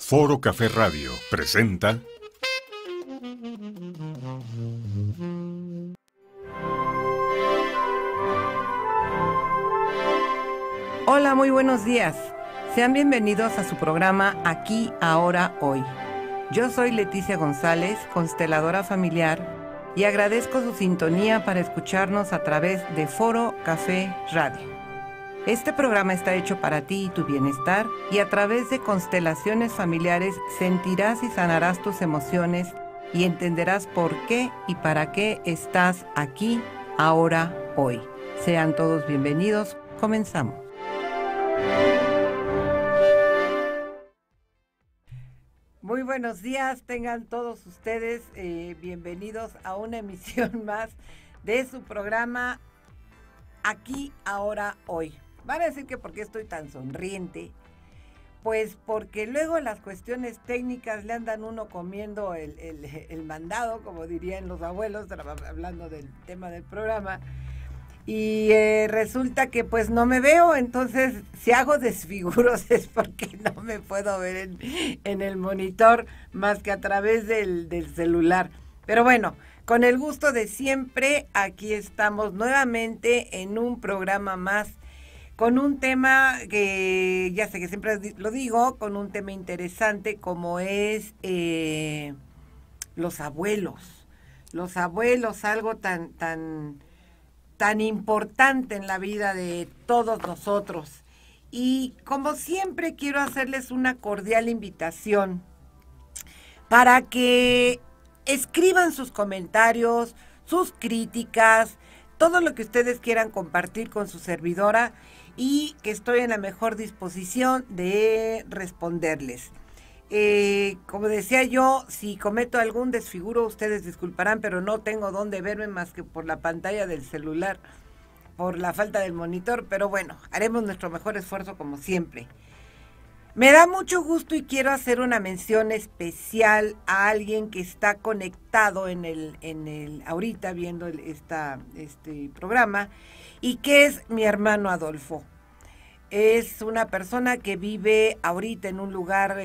Foro Café Radio presenta Hola, muy buenos días. Sean bienvenidos a su programa Aquí, Ahora, Hoy. Yo soy Leticia González, consteladora familiar, y agradezco su sintonía para escucharnos a través de Foro Café Radio. Este programa está hecho para ti y tu bienestar, y a través de constelaciones familiares sentirás y sanarás tus emociones y entenderás por qué y para qué estás aquí, ahora, hoy. Sean todos bienvenidos. Comenzamos. Muy buenos días, tengan todos ustedes bienvenidos a una emisión más de su programa Aquí, Ahora, Hoy. Van a decir que por qué estoy tan sonriente, pues porque luego las cuestiones técnicas le andan uno comiendo el mandado, como dirían los abuelos, hablando del tema del programa. Y resulta que pues no me veo, entonces si hago desfiguros es porque no me puedo ver en el monitor más que a través del celular. Pero bueno, con el gusto de siempre, aquí estamos nuevamente en un programa más, con un tema que ya sé que siempre lo digo, con un tema interesante como es los abuelos. Los abuelos, algo tan importante en la vida de todos nosotros. Y como siempre quiero hacerles una cordial invitación para que escriban sus comentarios, sus críticas, todo lo que ustedes quieran compartir con su servidora, y que estoy en la mejor disposición de responderles. Como decía yo, si cometo algún desfiguro, ustedes disculparán, pero no tengo dónde verme más que por la pantalla del celular, por la falta del monitor, pero bueno, haremos nuestro mejor esfuerzo como siempre. Me da mucho gusto y quiero hacer una mención especial a alguien que está conectado en el ahorita viendo este programa, y que es mi hermano Adolfo. Es una persona que vive ahorita en un lugar,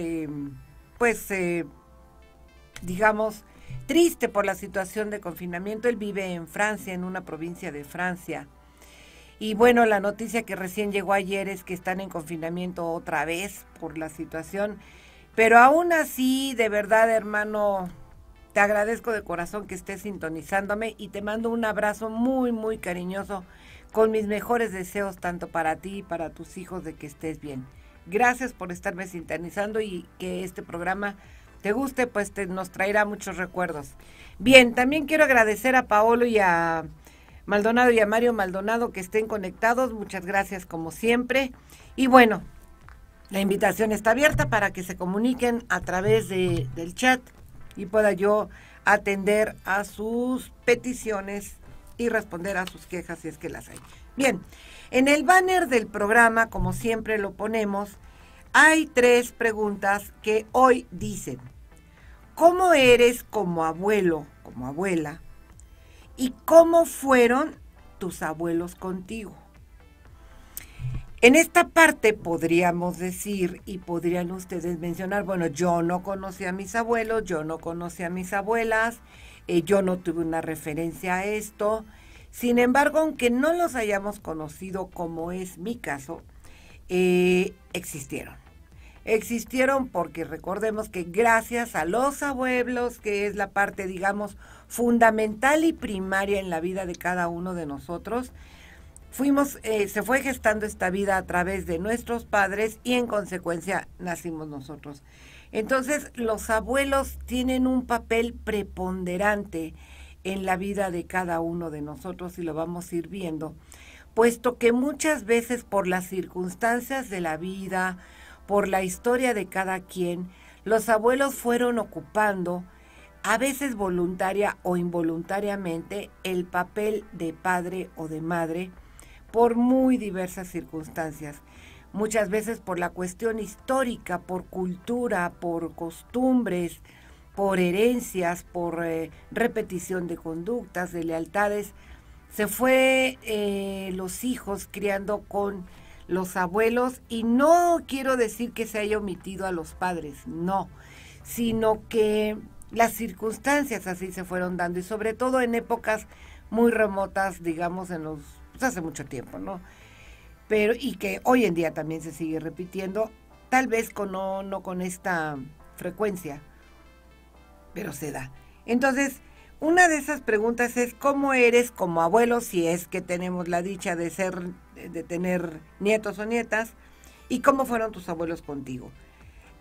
digamos, triste por la situación de confinamiento. Él vive en Francia, en una provincia de Francia. Y bueno, la noticia que recién llegó ayer es que están en confinamiento otra vez por la situación. Pero aún así, de verdad, hermano, te agradezco de corazón que estés sintonizándome y te mando un abrazo muy, muy cariñoso, con mis mejores deseos tanto para ti y para tus hijos, de que estés bien. Gracias por estarme sintonizando, y que este programa te guste, pues nos traerá muchos recuerdos. Bien, también quiero agradecer a Paolo y a Maldonado y a Mario Maldonado que estén conectados. Muchas gracias como siempre. Y bueno, la invitación está abierta para que se comuniquen a través del chat y pueda yo atender a sus peticiones y responder a sus quejas si es que las hay. Bien, en el banner del programa, como siempre lo ponemos, hay 3 preguntas que hoy dicen: ¿cómo eres como abuelo, como abuela? ¿Y cómo fueron tus abuelos contigo? En esta parte podríamos decir, y podrían ustedes mencionar, bueno, yo no conocí a mis abuelos, yo no conocí a mis abuelas, yo no tuve una referencia a esto. Sin embargo, aunque no los hayamos conocido, como es mi caso, existieron. Existieron porque recordemos que gracias a los abuelos, que es la parte, digamos, fundamental y primaria en la vida de cada uno de nosotros, se fue gestando esta vida a través de nuestros padres, y en consecuencia nacimos nosotros. Entonces, los abuelos tienen un papel preponderante en la vida de cada uno de nosotros, y lo vamos a ir viendo, puesto que muchas veces por las circunstancias de la vida, por la historia de cada quien, los abuelos fueron ocupando, a veces voluntaria o involuntariamente, el papel de padre o de madre por muy diversas circunstancias. Muchas veces por la cuestión histórica, por cultura, por costumbres, por herencias, por repetición de conductas, de lealtades. Se fue los hijos criando con los abuelos, y no quiero decir que se haya omitido a los padres, no, sino que las circunstancias así se fueron dando, y sobre todo en épocas muy remotas, digamos, pues hace mucho tiempo, ¿no? Pero, y que hoy en día también se sigue repitiendo, tal vez no con esta frecuencia, pero se da. Entonces, una de esas preguntas es ¿cómo eres como abuelo, si es que tenemos la dicha de tener nietos o nietas? ¿Y cómo fueron tus abuelos contigo?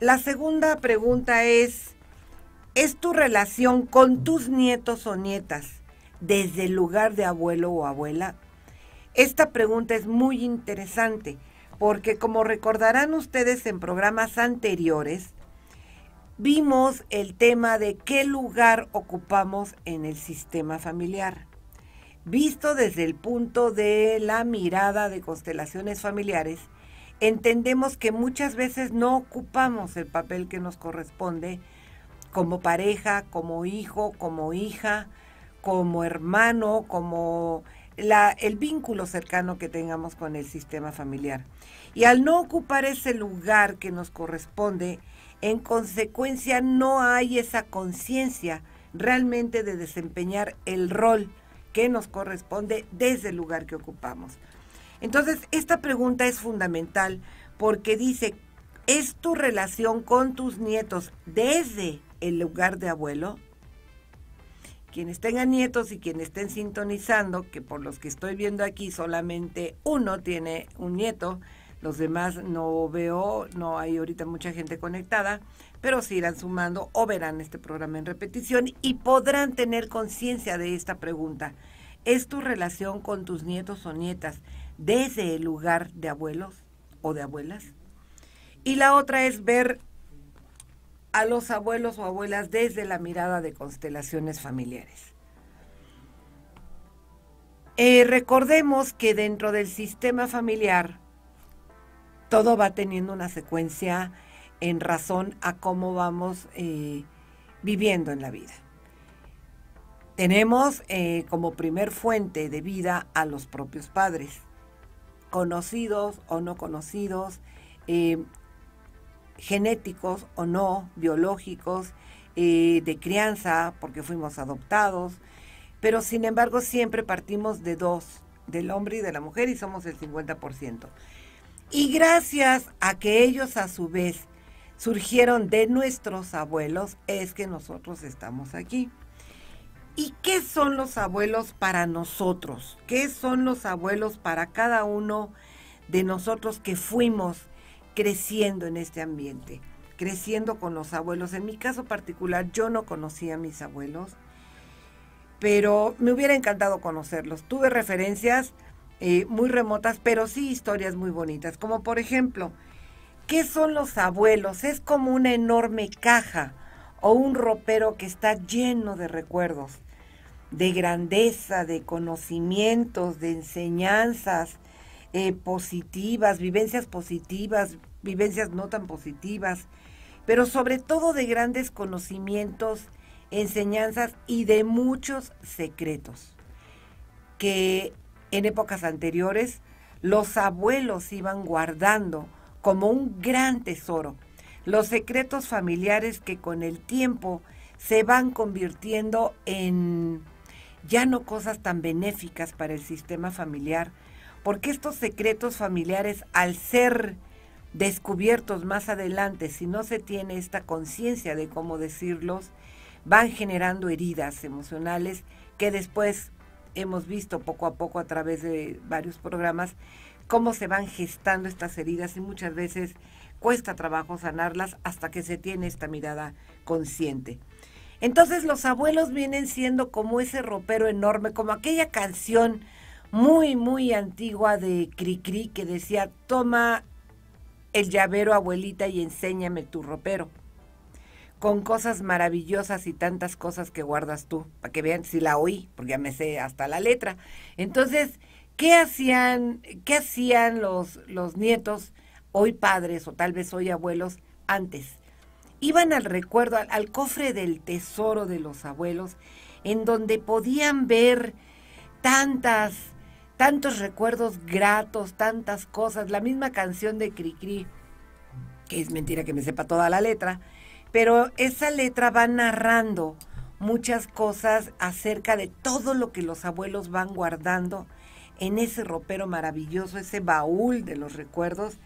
La segunda pregunta ¿es tu relación con tus nietos o nietas desde el lugar de abuelo o abuela? Esta pregunta es muy interesante porque, como recordarán ustedes en programas anteriores, vimos el tema de qué lugar ocupamos en el sistema familiar. Visto desde el punto de la mirada de constelaciones familiares, entendemos que muchas veces no ocupamos el papel que nos corresponde como pareja, como hijo, como hija, como hermano, como el vínculo cercano que tengamos con el sistema familiar. Y al no ocupar ese lugar que nos corresponde, en consecuencia no hay esa conciencia realmente de desempeñar el rol que nos corresponde desde el lugar que ocupamos. Entonces, esta pregunta es fundamental porque dice, ¿es tu relación con tus nietos desde el lugar de abuelo? Quienes tengan nietos y quienes estén sintonizando, que por los que estoy viendo aquí solamente uno tiene un nieto, los demás no veo, no hay ahorita mucha gente conectada, pero se irán sumando o verán este programa en repetición y podrán tener conciencia de esta pregunta. ¿Es tu relación con tus nietos o nietas desde el lugar de abuelos o de abuelas? Y la otra es ver a los abuelos o abuelas desde la mirada de constelaciones familiares. Recordemos que dentro del sistema familiar todo va teniendo una secuencia en razón a cómo vamos viviendo en la vida. Tenemos como primer fuente de vida a los propios padres, conocidos o no conocidos, genéticos o no, biológicos, de crianza, porque fuimos adoptados, pero sin embargo siempre partimos de dos, del hombre y de la mujer, y somos el 50%. Y gracias a que ellos a su vez surgieron de nuestros abuelos, es que nosotros estamos aquí. ¿Y qué son los abuelos para nosotros? ¿Qué son los abuelos para cada uno de nosotros que fuimos creciendo en este ambiente? Creciendo con los abuelos. En mi caso particular, yo no conocía a mis abuelos, pero me hubiera encantado conocerlos. Tuve referencias muy remotas, pero sí historias muy bonitas, como por ejemplo, ¿qué son los abuelos? Es como una enorme caja o un ropero que está lleno de recuerdos, de grandeza, de conocimientos, de enseñanzas positivas, vivencias no tan positivas, pero sobre todo de grandes conocimientos, enseñanzas y de muchos secretos que en épocas anteriores los abuelos iban guardando como un gran tesoro. Los secretos familiares que con el tiempo se van convirtiendo en ya no cosas tan benéficas para el sistema familiar, porque estos secretos familiares, al ser descubiertos más adelante, si no se tiene esta conciencia de cómo decirlos, van generando heridas emocionales que después hemos visto poco a poco a través de varios programas cómo se van gestando estas heridas y muchas veces cuesta trabajo sanarlas hasta que se tiene esta mirada consciente. Entonces los abuelos vienen siendo como ese ropero enorme, como aquella canción muy, muy antigua de Cricri que decía, toma el llavero, abuelita, y enséñame tu ropero, con cosas maravillosas y tantas cosas que guardas tú, para que vean si la oí, porque ya me sé hasta la letra. Entonces, ¿qué hacían los nietos, hoy padres o tal vez hoy abuelos, antes? Iban al recuerdo, al cofre del tesoro de los abuelos, en donde podían ver tantas tantos recuerdos gratos, tantas cosas, la misma canción de Cricri, que es mentira que me sepa toda la letra, pero esa letra va narrando muchas cosas acerca de todo lo que los abuelos van guardando en ese ropero maravilloso, ese baúl de los recuerdos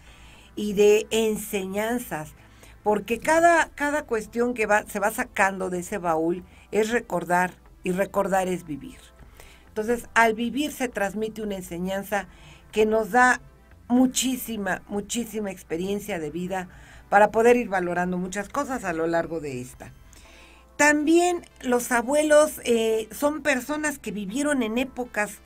y de enseñanzas, porque cada cuestión que se va sacando de ese baúl es recordar, y recordar es vivir. Entonces, al vivir se transmite una enseñanza que nos da muchísima experiencia de vida para poder ir valorando muchas cosas a lo largo de esta. También los abuelos son personas que vivieron en épocas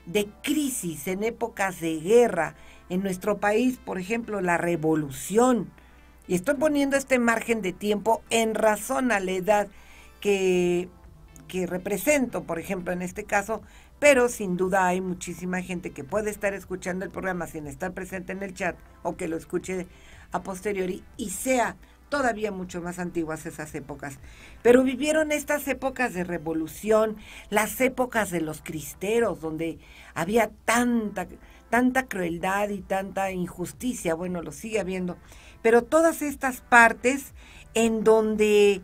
de crisis, en épocas de guerra. En nuestro país, por ejemplo, la revolución. Y estoy poniendo este margen de tiempo en razón a la edad que represento, por ejemplo, en este caso, pero sin duda hay muchísima gente que puede estar escuchando el programa sin estar presente en el chat o que lo escuche a posteriori y sea todavía mucho más antiguas esas épocas. Pero vivieron estas épocas de revolución, las épocas de los cristeros, donde había tanta crueldad y tanta injusticia, bueno, lo sigue habiendo, pero todas estas partes en donde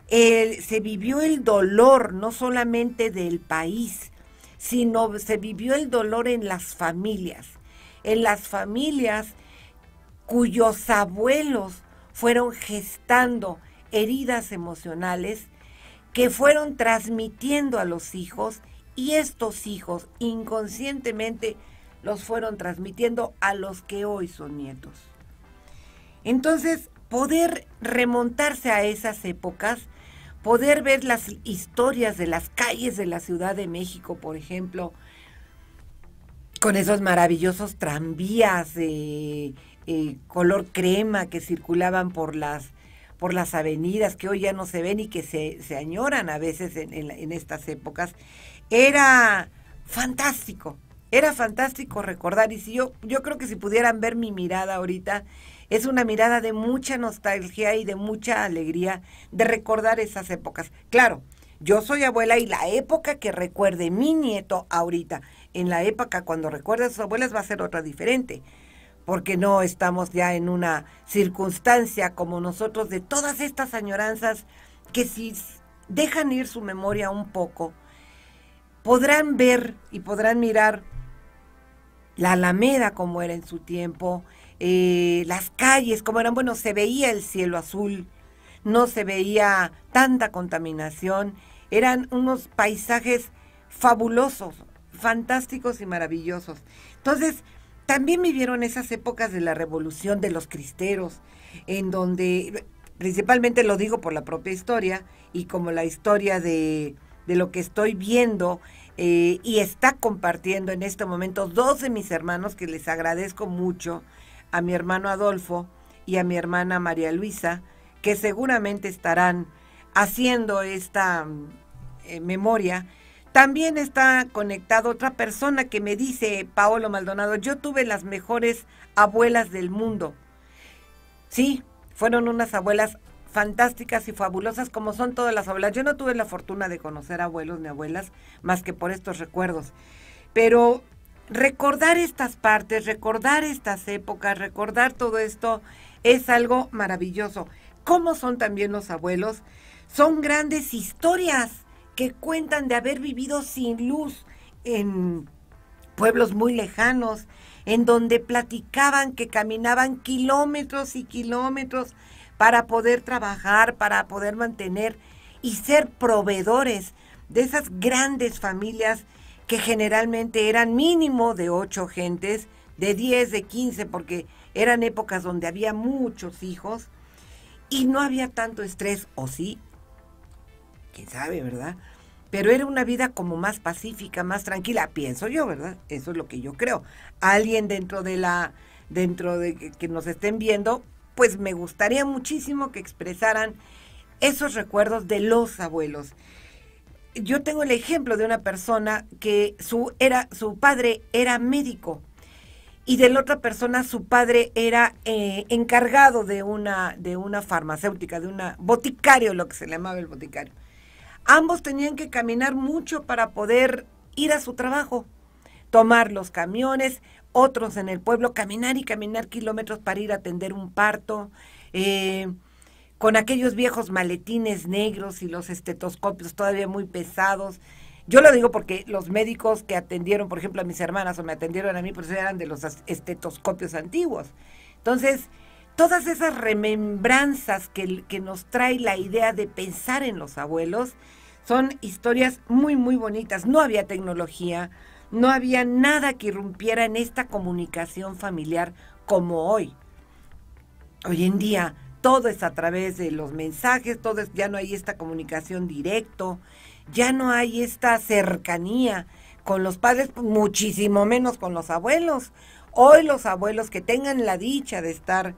se vivió el dolor, no solamente del país, sino se vivió el dolor en las familias cuyos abuelos fueron gestando heridas emocionales que fueron transmitiendo a los hijos y estos hijos inconscientemente los fueron transmitiendo a los que hoy son nietos. Entonces, poder remontarse a esas épocas, poder ver las historias de las calles de la Ciudad de México, por ejemplo, con esos maravillosos tranvías de color crema que circulaban por las avenidas, que hoy ya no se ven y que se añoran a veces en estas épocas, era fantástico recordar. Y si yo creo que si pudieran ver mi mirada ahorita, es una mirada de mucha nostalgia y de mucha alegría de recordar esas épocas. Claro, yo soy abuela y la época que recuerde mi nieto ahorita, en la época cuando recuerde a sus abuelas va a ser otra diferente, porque no estamos ya en una circunstancia como nosotros de todas estas añoranzas que si dejan ir su memoria un poco, podrán ver y podrán mirar la Alameda como era en su tiempo, las calles como eran, bueno, se veía el cielo azul, no se veía tanta contaminación, eran unos paisajes fabulosos, fantásticos y maravillosos. Entonces, también vivieron esas épocas de la revolución de los cristeros, en donde, principalmente lo digo por la propia historia, y como la historia de lo que estoy viendo, y está compartiendo en este momento dos de mis hermanos, que les agradezco mucho, a mi hermano Adolfo y a mi hermana María Luisa, que seguramente estarán haciendo esta memoria. También está conectado otra persona que me dice, Paolo Maldonado, yo tuve las mejores abuelas del mundo. Sí, fueron unas abuelas fantásticas y fabulosas como son todas las abuelas. Yo no tuve la fortuna de conocer abuelos ni abuelas más que por estos recuerdos, pero recordar estas partes, recordar estas épocas, recordar todo esto es algo maravilloso. ¿Cómo son también los abuelos? Son grandes historias que cuentan de haber vivido sin luz en pueblos muy lejanos, en donde platicaban que caminaban kilómetros y kilómetros para poder trabajar, para poder mantener y ser proveedores de esas grandes familias que generalmente eran mínimo de 8 gentes, de 10, de 15, porque eran épocas donde había muchos hijos y no había tanto estrés, o sí, quién sabe, ¿verdad? Pero era una vida como más pacífica, más tranquila, pienso yo, ¿verdad? Eso es lo que yo creo. Alguien dentro de que nos estén viendo, pues me gustaría muchísimo que expresaran esos recuerdos de los abuelos. Yo tengo el ejemplo de una persona que su padre era médico y de la otra persona su padre era encargado de una farmacéutica, de una boticario, lo que se le llamaba el boticario. Ambos tenían que caminar mucho para poder ir a su trabajo. tomar los camiones, otros en el pueblo, caminar y caminar kilómetros para ir a atender un parto, con aquellos viejos maletines negros y los estetoscopios todavía muy pesados. Yo lo digo porque los médicos que atendieron, por ejemplo, a mis hermanas o me atendieron a mí, pues eran de los estetoscopios antiguos. Entonces, todas esas remembranzas que nos trae la idea de pensar en los abuelos son historias muy, muy bonitas. No había tecnología, no había nada que irrumpiera en esta comunicación familiar como hoy. Hoy en día todo es a través de los mensajes, ya no hay esta comunicación directo, ya no hay esta cercanía con los padres, muchísimo menos con los abuelos. Hoy los abuelos que tengan la dicha de estar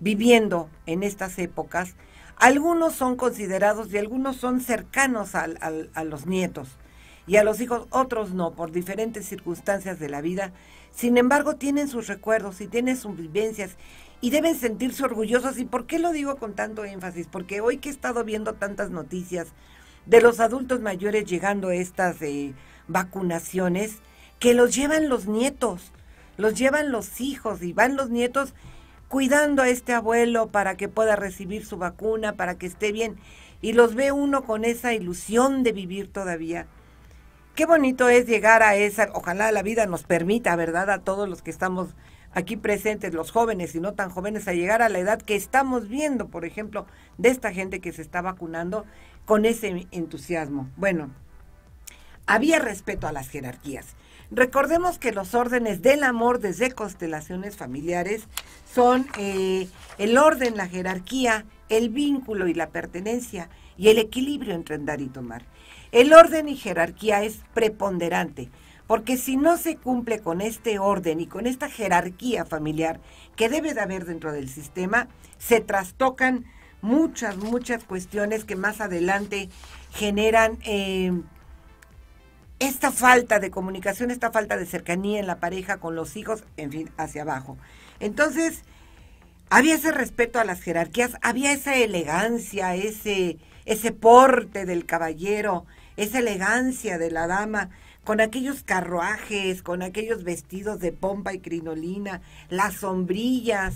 viviendo en estas épocas, algunos son considerados y algunos son cercanos a los nietos y a los hijos, otros no, por diferentes circunstancias de la vida. Sin embargo, tienen sus recuerdos y tienen sus vivencias y deben sentirse orgullosos. ¿Y por qué lo digo con tanto énfasis? Porque hoy que he estado viendo tantas noticias de los adultos mayores llegando a estas vacunaciones, que los llevan los nietos, los llevan los hijos y van los nietos cuidando a este abuelo para que pueda recibir su vacuna, para que esté bien, y los ve uno con esa ilusión de vivir todavía. Qué bonito es llegar a esa, ojalá la vida nos permita, ¿verdad?, a todos los que estamos aquí presentes, los jóvenes y no tan jóvenes, a llegar a la edad que estamos viendo, por ejemplo, de esta gente que se está vacunando con ese entusiasmo. Bueno, había respeto a las jerarquías. Recordemos que los órdenes del amor desde constelaciones familiares son el orden, la jerarquía, el vínculo y la pertenencia y el equilibrio entre dar y tomar. El orden y jerarquía es preponderante, porque si no se cumple con este orden y con esta jerarquía familiar que debe de haber dentro del sistema, se trastocan muchas cuestiones que más adelante generan esta falta de comunicación, esta falta de cercanía en la pareja con los hijos, en fin, hacia abajo. Entonces, había ese respeto a las jerarquías, había esa elegancia, ese porte del caballero, esa elegancia de la dama, con aquellos carruajes, con aquellos vestidos de pompa y crinolina, las sombrillas,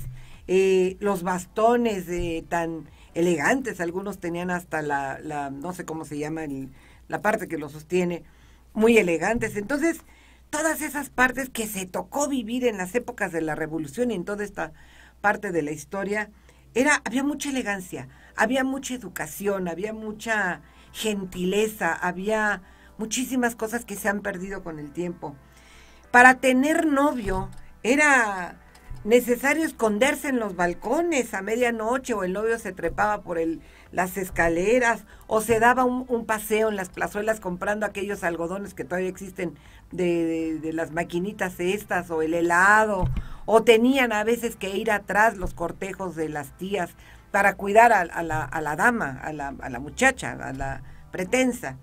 los bastones tan elegantes, algunos tenían hasta la no sé cómo se llama, la parte que lo sostiene, muy elegantes. Entonces, todas esas partes que se tocó vivir en las épocas de la Revolución y en toda esta parte de la historia, había mucha elegancia, había mucha educación, había mucha gentileza, había muchísimas cosas que se han perdido con el tiempo. Para tener novio era necesario esconderse en los balcones a medianoche, o el novio se trepaba por las escaleras, o se daba un paseo en las plazuelas comprando aquellos algodones que todavía existen de las maquinitas estas, o el helado, o tenían a veces que ir atrás los cortejos de las tías para cuidar a la dama, a la muchacha, a la pretensa.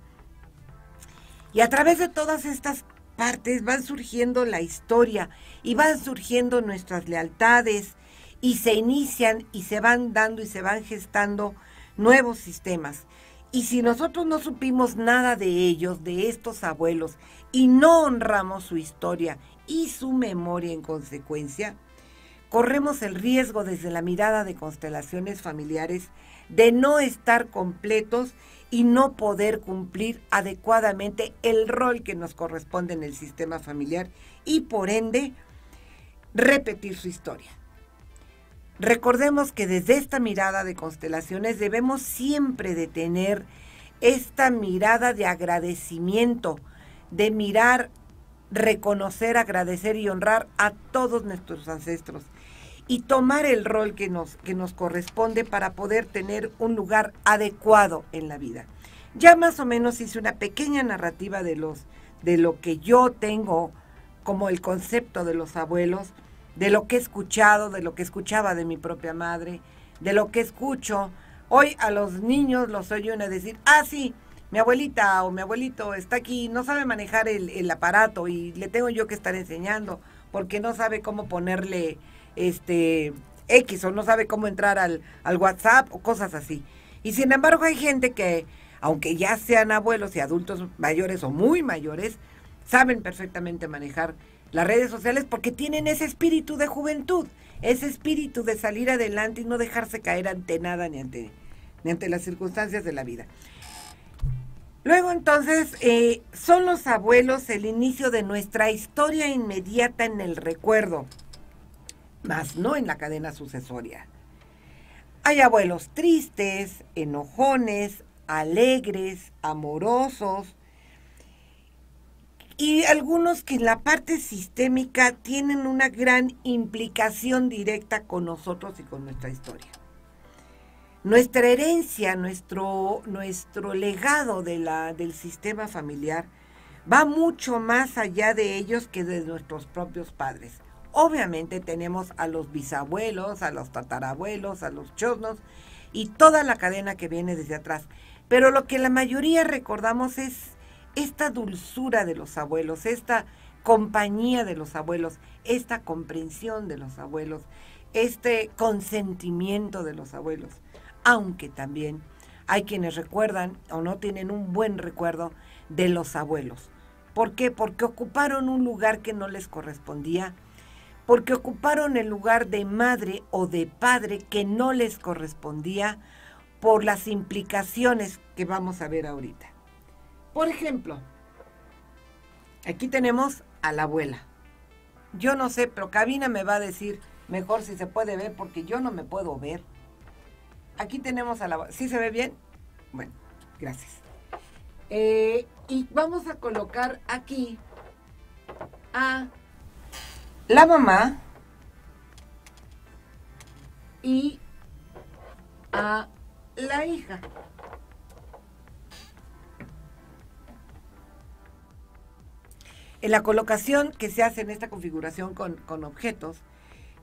Y a través de todas estas partes van surgiendo la historia y van surgiendo nuestras lealtades y se inician y se van dando y se van gestando nuevos sistemas. Y si nosotros no supimos nada de ellos, de estos abuelos, y no honramos su historia y su memoria en consecuencia, corremos el riesgo desde la mirada de constelaciones familiares de no estar completos y no poder cumplir adecuadamente el rol que nos corresponde en el sistema familiar y por ende repetir su historia. Recordemos que desde esta mirada de constelaciones debemos siempre de tener esta mirada de agradecimiento, de mirar, reconocer, agradecer y honrar a todos nuestros ancestros y tomar el rol que nos corresponde para poder tener un lugar adecuado en la vida. Ya más o menos hice una pequeña narrativa de lo que yo tengo como el concepto de los abuelos, de lo que he escuchado, de lo que escuchaba de mi propia madre, de lo que escucho. Hoy a los niños los oyen a decir, sí, mi abuelita o mi abuelito está aquí, no sabe manejar el aparato y le tengo yo que estar enseñando porque no sabe cómo ponerle X o no sabe cómo entrar al WhatsApp o cosas así. Y sin embargo hay gente que, aunque ya sean abuelos y adultos mayores o muy mayores, saben perfectamente manejar las redes sociales porque tienen ese espíritu de juventud, ese espíritu de salir adelante y no dejarse caer ante nada ni ante las circunstancias de la vida. Luego entonces, son los abuelos el inicio de nuestra historia inmediata en el recuerdo, más no en la cadena sucesoria. Hay abuelos tristes, enojones, alegres, amorosos, y algunos que en la parte sistémica tienen una gran implicación directa con nosotros y con nuestra historia. Nuestra herencia, nuestro legado del sistema familiar va mucho más allá de ellos que de nuestros propios padres. Obviamente tenemos a los bisabuelos, a los tatarabuelos, a los chosnos y toda la cadena que viene desde atrás. Pero lo que la mayoría recordamos es esta dulzura de los abuelos, esta compañía de los abuelos, esta comprensión de los abuelos, este consentimiento de los abuelos. Aunque también hay quienes recuerdan o no tienen un buen recuerdo de los abuelos. ¿Por qué? Porque ocuparon un lugar que no les correspondía, porque ocuparon el lugar de madre o de padre que no les correspondía por las implicaciones que vamos a ver ahorita. Por ejemplo, aquí tenemos a la abuela. Yo no sé, pero Cabina me va a decir mejor si se puede ver porque yo no me puedo ver. Aquí tenemos a la abuela. ¿Sí se ve bien? Bueno, gracias. Y vamos a colocar aquí a la mamá y a la hija. En la colocación que se hace en esta configuración con objetos,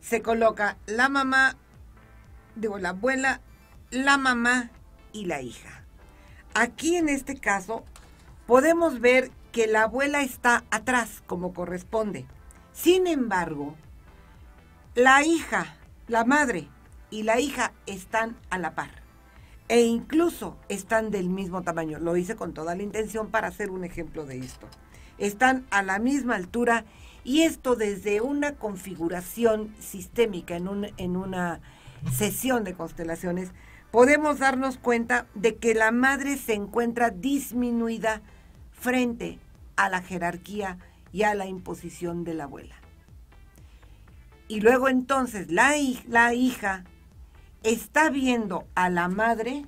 se coloca la mamá, la abuela, la mamá y la hija. Aquí en este caso podemos ver que la abuela está atrás como corresponde. Sin embargo, la hija, la madre y la hija están a la par e incluso están del mismo tamaño. Lo hice con toda la intención para hacer un ejemplo de esto. Están a la misma altura y esto desde una configuración sistémica en una sesión de constelaciones podemos darnos cuenta de que la madre se encuentra disminuida frente a la jerarquía y a la imposición de la abuela. Y luego entonces la hija está viendo a la madre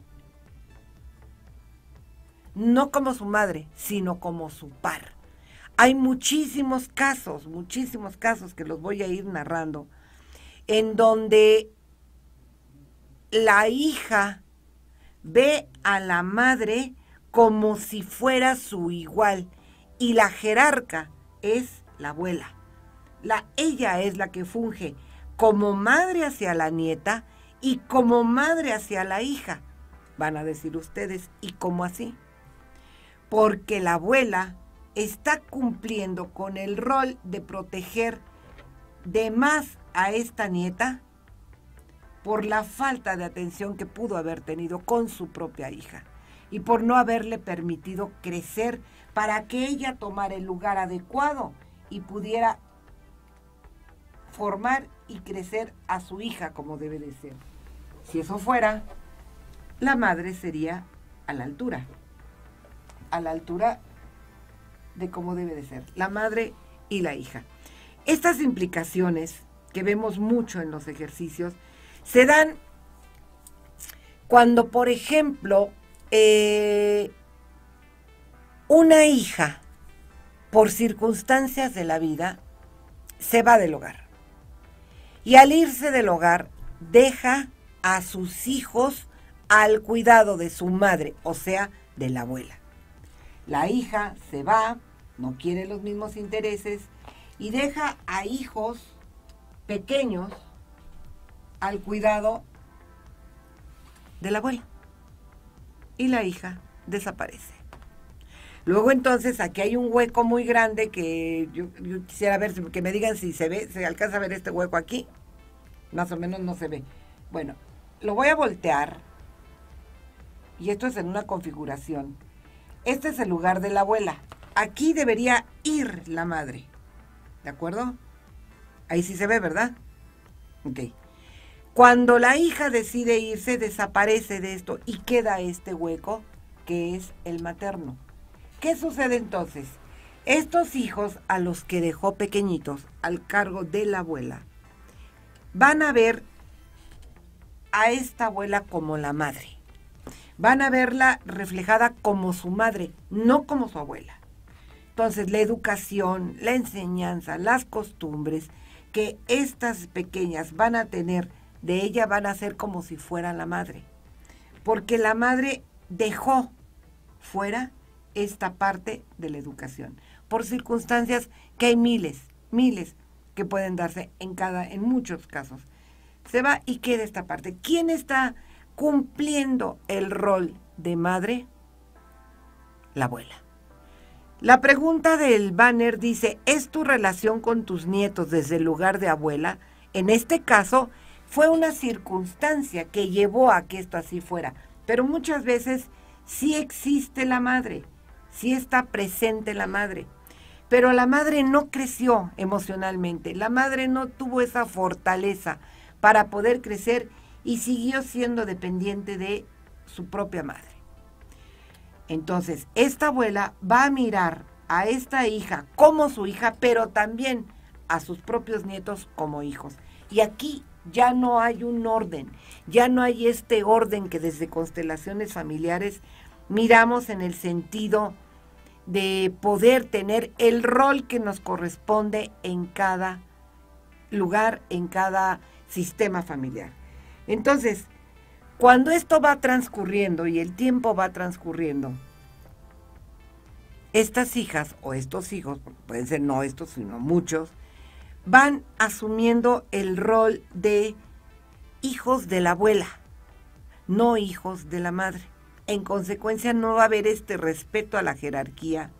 no como su madre, sino como su par. Hay muchísimos casos que los voy a ir narrando, en donde la hija ve a la madre como si fuera su igual y la jerarca es la abuela. Ella es la que funge como madre hacia la nieta y como madre hacia la hija. Van a decir ustedes, ¿y cómo así? Porque la abuela está cumpliendo con el rol de proteger de más a esta nieta por la falta de atención que pudo haber tenido con su propia hija y por no haberle permitido crecer para que ella tomara el lugar adecuado y pudiera formar y crecer a su hija como debe de ser. Si eso fuera, la madre sería a la altura de cómo debe de ser, la madre y la hija. Estas implicaciones que vemos mucho en los ejercicios se dan cuando, por ejemplo, una hija, por circunstancias de la vida, se va del hogar. Y al irse del hogar, deja a sus hijos al cuidado de su madre, o sea, de la abuela. La hija se va, no quiere los mismos intereses y deja a hijos pequeños al cuidado de la abuela. Y la hija desaparece. Luego entonces aquí hay un hueco muy grande que yo quisiera ver, que me digan si se ve, se alcanza a ver este hueco aquí. Más o menos no se ve. Bueno, lo voy a voltear. Y esto es en una configuración. Este es el lugar de la abuela. aquí debería ir la madre, ¿de acuerdo? Ahí sí se ve, ¿verdad? Ok. Cuando la hija decide irse, desaparece de esto y queda este hueco, que es el materno. ¿Qué sucede entonces? Estos hijos a los que dejó pequeñitos al cargo de la abuela, van a ver a esta abuela como la madre. Van a verla reflejada como su madre, no como su abuela. Entonces, la educación, la enseñanza, las costumbres que estas pequeñas van a tener de ella van a ser como si fuera la madre. Porque la madre dejó fuera esta parte de la educación. Por circunstancias que hay miles que pueden darse en muchos casos. Se va y queda esta parte. ¿Quién está cumpliendo el rol de madre? La abuela. La pregunta del banner dice, ¿es tu relación con tus nietos desde el lugar de abuela? En este caso, fue una circunstancia que llevó a que esto así fuera. Pero muchas veces sí existe la madre, sí está presente la madre. Pero la madre no creció emocionalmente, la madre no tuvo esa fortaleza para poder crecer y siguió siendo dependiente de su propia madre. Entonces, esta abuela va a mirar a esta hija como su hija, pero también a sus propios nietos como hijos. Y aquí ya no hay un orden, ya no hay este orden que desde constelaciones familiares miramos en el sentido de poder tener el rol que nos corresponde en cada lugar, en cada sistema familiar. Entonces, cuando esto va transcurriendo y el tiempo va transcurriendo, estas hijas o estos hijos, porque pueden ser no estos, sino muchos, van asumiendo el rol de hijos de la abuela, no hijos de la madre. En consecuencia, no va a haber este respeto a la jerarquía,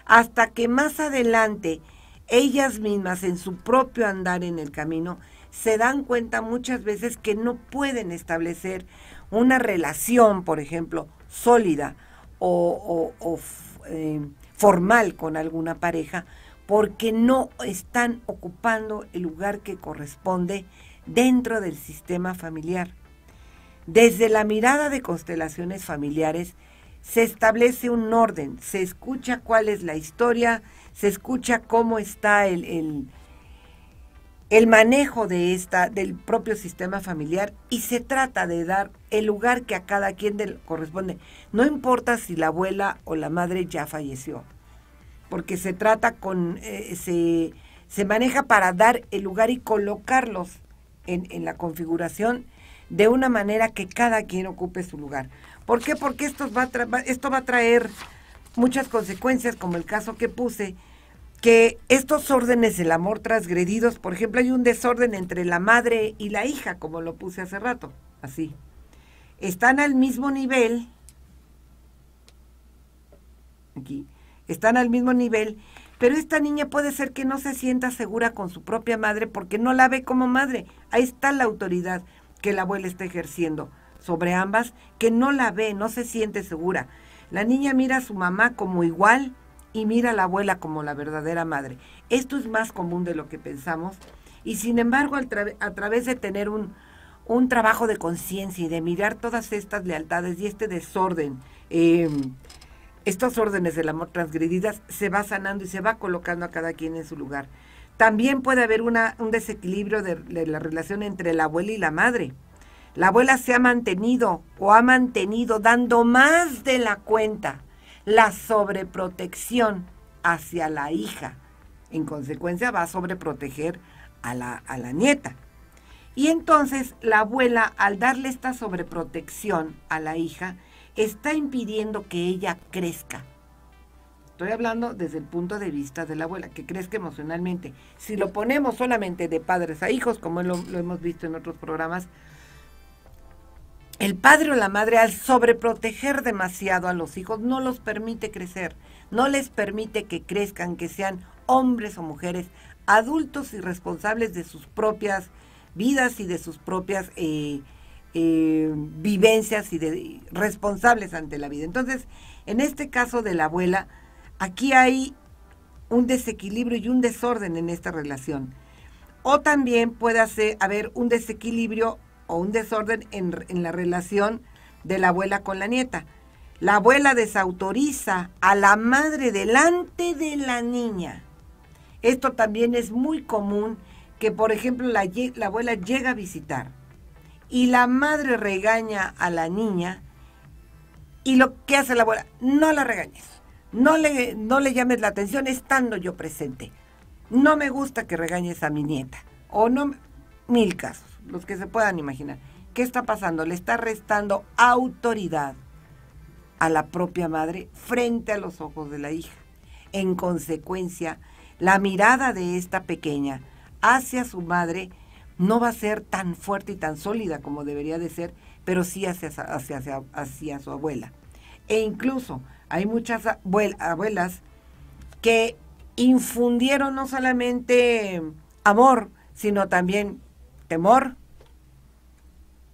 hasta que más adelante ellas mismas en su propio andar en el camino se dan cuenta muchas veces que no pueden establecer una relación, por ejemplo, sólida o formal con alguna pareja, porque no están ocupando el lugar que corresponde dentro del sistema familiar. Desde la mirada de constelaciones familiares se establece un orden, se escucha cuál es la historia, se escucha cómo está el manejo del propio sistema familiar y se trata de dar el lugar que a cada quien corresponde. No importa si la abuela o la madre ya falleció, porque se trata se maneja para dar el lugar y colocarlos en la configuración de una manera que cada quien ocupe su lugar. ¿Por qué? Porque esto va a traer muchas consecuencias, como el caso que puse, que estos órdenes del amor transgredidos, por ejemplo, hay un desorden entre la madre y la hija, como lo puse hace rato, así. Están al mismo nivel, aquí, están al mismo nivel, pero esta niña puede ser que no se sienta segura con su propia madre porque no la ve como madre. Ahí está la autoridad que la abuela está ejerciendo sobre ambas, que no la ve, no se siente segura. La niña mira a su mamá como igual y mira a la abuela como la verdadera madre. Esto es más común de lo que pensamos y sin embargo a través de tener un trabajo de conciencia y de mirar todas estas lealtades y este desorden, estos órdenes del amor transgredidas, se va sanando y se va colocando a cada quien en su lugar. También puede haber un desequilibrio de la relación entre la abuela y la madre. La abuela se ha mantenido o ha mantenido dando más de la cuenta la sobreprotección hacia la hija. En consecuencia va a sobreproteger a la nieta. Y entonces la abuela, al darle esta sobreprotección a la hija, está impidiendo que ella crezca. Estoy hablando desde el punto de vista de la abuela, que crezca emocionalmente. Si lo ponemos solamente de padres a hijos, como lo hemos visto en otros programas, el padre o la madre, al sobreproteger demasiado a los hijos, no los permite crecer, no les permite que crezcan, que sean hombres o mujeres adultos y responsables de sus propias vidas y de sus propias vivencias y responsables ante la vida. Entonces, en este caso de la abuela, aquí hay un desequilibrio y un desorden en esta relación. O también puede haber un desequilibrio o un desorden en la relación de la abuela con la nieta. La abuela desautoriza a la madre delante de la niña. Esto también es muy común, que por ejemplo la abuela llega a visitar y la madre regaña a la niña, y lo que hace la abuela: no la regañes, no le llames la atención estando yo presente. No me gusta que regañes a mi nieta. O no, mil casos, los que se puedan imaginar. ¿Qué está pasando? Le está restando autoridad a la propia madre frente a los ojos de la hija. En consecuencia, la mirada de esta pequeña hacia su madre no va a ser tan fuerte y tan sólida como debería de ser, pero sí hacia su abuela. E incluso hay muchas abuelas que infundieron no solamente amor, sino también temor,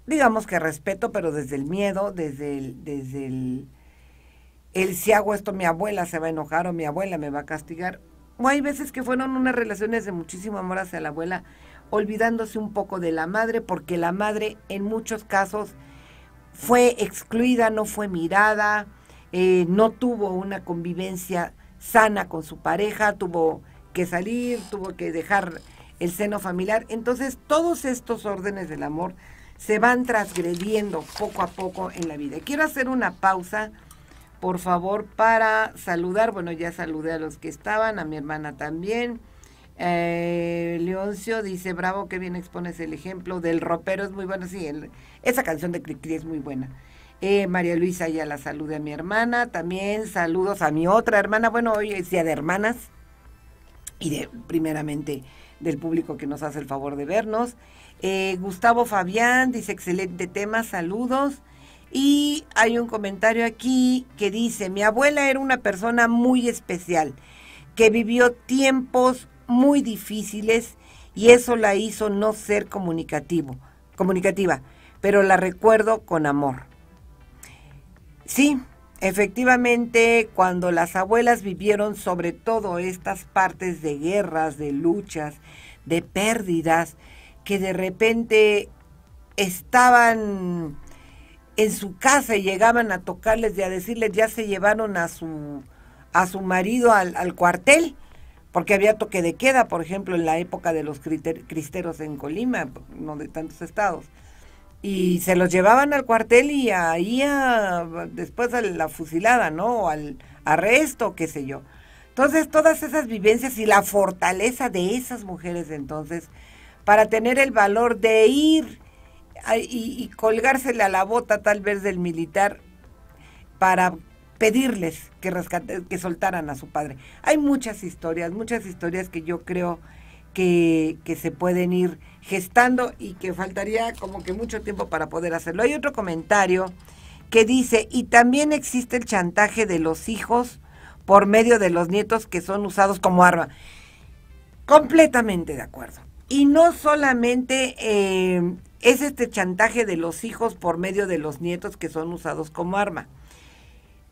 digamos que respeto, pero desde el miedo, desde el si hago esto mi abuela se va a enojar o mi abuela me va a castigar. O hay veces que fueron unas relaciones de muchísimo amor hacia la abuela, olvidándose un poco de la madre, porque la madre en muchos casos fue excluida, no fue mirada, no tuvo una convivencia sana con su pareja, tuvo que salir, tuvo que dejar el seno familiar. Entonces todos estos órdenes del amor se van transgrediendo poco a poco en la vida. Quiero hacer una pausa, por favor, para saludar. Bueno, ya saludé a los que estaban, a mi hermana también. Leoncio dice: bravo, qué bien expones el ejemplo del ropero, es muy bueno. Sí, esa canción de Cricri es muy buena. María Luisa, ya la saludé a mi hermana. También saludos a mi otra hermana. Bueno, hoy es día de hermanas, y primeramente del público que nos hace el favor de vernos. Gustavo Fabián dice: excelente tema, saludos. Y hay un comentario aquí que dice: mi abuela era una persona muy especial, que vivió tiempos muy difíciles y eso la hizo no ser comunicativa, pero la recuerdo con amor. Sí, efectivamente, cuando las abuelas vivieron sobre todo estas partes de guerras, de luchas, de pérdidas, que de repente estaban en su casa y llegaban a tocarles y a decirles: ya se llevaron a su marido al cuartel, porque había toque de queda, por ejemplo, en la época de los cristeros en Colima, no de tantos estados. Y se los llevaban al cuartel y ahí después a la fusilada, ¿no? O al arresto, qué sé yo. Entonces, todas esas vivencias y la fortaleza de esas mujeres entonces, para tener el valor de ir y colgársele a la bota tal vez del militar para pedirles que soltaran a su padre. Hay muchas historias que yo creo que se pueden ir gestando y que faltaría como que mucho tiempo para poder hacerlo. Hay otro comentario que dice: y también existe el chantaje de los hijos por medio de los nietos que son usados como arma. Completamente de acuerdo. Y no solamente es este chantaje de los hijos por medio de los nietos que son usados como arma.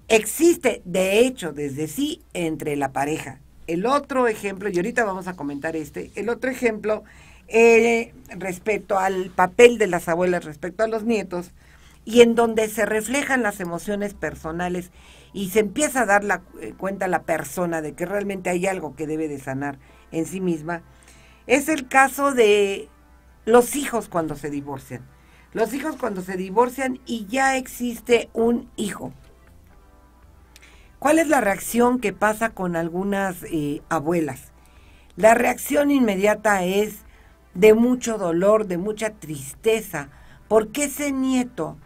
Existe, de hecho, desde sí, entre la pareja. El otro ejemplo, y ahorita vamos a comentar el otro ejemplo, respecto al papel de las abuelas respecto a los nietos, y en donde se reflejan las emociones personales y se empieza a dar cuenta la persona de que realmente hay algo que debe de sanar en sí misma, es el caso de los hijos cuando se divorcian. Los hijos cuando se divorcian y ya existe un hijo. ¿Cuál es la reacción que pasa con algunas abuelas? La reacción inmediata es de mucho dolor, de mucha tristeza, porque ese nieto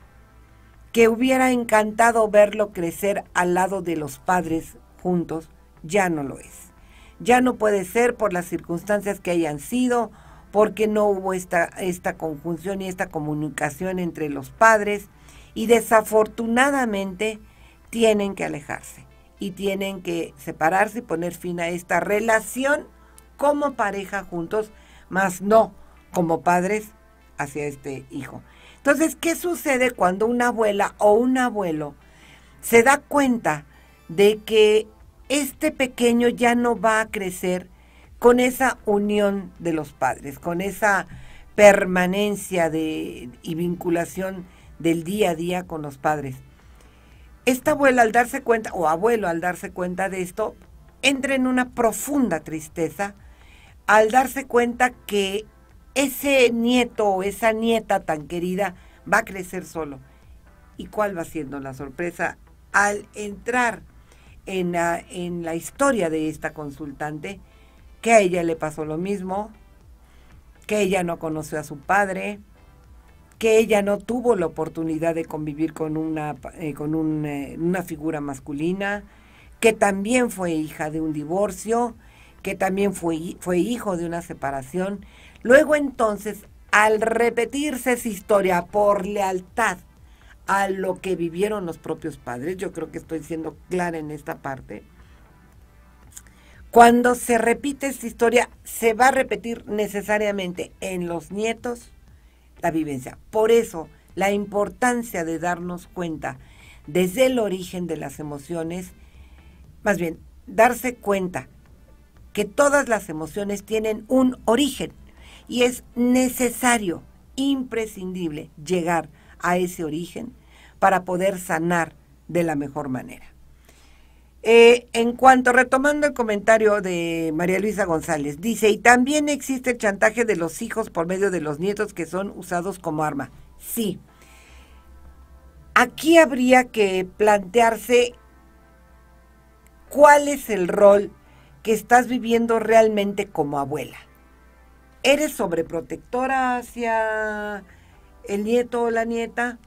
que hubiera encantado verlo crecer al lado de los padres juntos, ya no lo es. Ya no puede ser por las circunstancias que hayan sido, porque no hubo esta conjunción y esta comunicación entre los padres, y desafortunadamente tienen que alejarse y tienen que separarse y poner fin a esta relación como pareja juntos, más no como padres hacia este hijo. Entonces, ¿qué sucede cuando una abuela o un abuelo se da cuenta de que este pequeño ya no va a crecer con esa unión de los padres, con esa permanencia y vinculación del día a día con los padres. Esta abuela al darse cuenta, o abuelo al darse cuenta de esto, entra en una profunda tristeza al darse cuenta que ese nieto o esa nieta tan querida va a crecer solo. ¿Y cuál va siendo la sorpresa? Al entrar en la historia de esta consultante, que a ella le pasó lo mismo, que ella no conoció a su padre, que ella no tuvo la oportunidad de convivir con una figura masculina, que también fue hija de un divorcio, que también fue hijo de una separación. Luego entonces, al repetirse esa historia por lealtad a lo que vivieron los propios padres, yo creo que estoy siendo clara en esta parte, cuando se repite esta historia, se va a repetir necesariamente en los nietos la vivencia. Por eso, la importancia de darnos cuenta desde el origen de las emociones, más bien, darse cuenta que todas las emociones tienen un origen y es necesario, imprescindible, llegar a ese origen para poder sanar de la mejor manera. En cuanto, retomando el comentario de María Luisa González, dice, y también existe el chantaje de los hijos por medio de los nietos que son usados como arma. Sí. Aquí habría que plantearse cuál es el rol que estás viviendo realmente como abuela. ¿Eres sobreprotectora hacia el nieto o la nieta?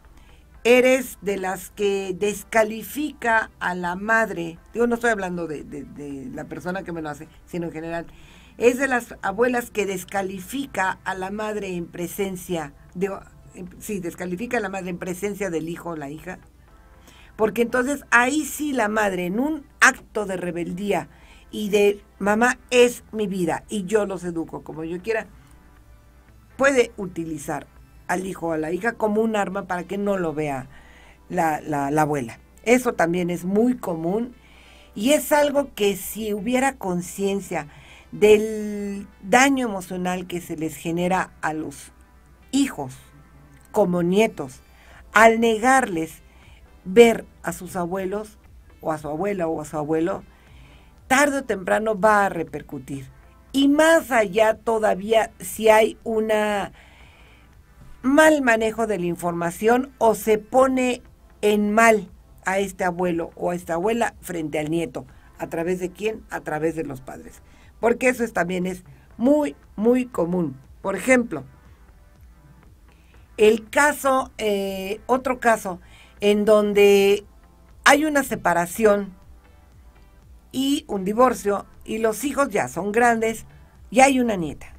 ¿Eres de las que descalifica a la madre? Digo, no estoy hablando de la persona que me lo hace, sino en general. ¿Es de las abuelas que descalifica a la madre en presencia, descalifica a la madre en presencia del hijo o la hija? Porque entonces ahí sí la madre, en un acto de rebeldía y de mamá es mi vida y yo los educo como yo quiera, puede utilizar al hijo o a la hija como un arma para que no lo vea la abuela. Eso también es muy común y es algo que si hubiera conciencia del daño emocional que se les genera a los hijos como nietos, al negarles ver a sus abuelos o a su abuela o a su abuelo, tarde o temprano va a repercutir. Y más allá todavía si hay una mal manejo de la información o se pone en mal a este abuelo o a esta abuela frente al nieto. ¿A través de quién? A través de los padres. Porque eso también es muy, muy común. Por ejemplo, el caso, otro caso en donde hay una separación y un divorcio y los hijos ya son grandes y hay una nieta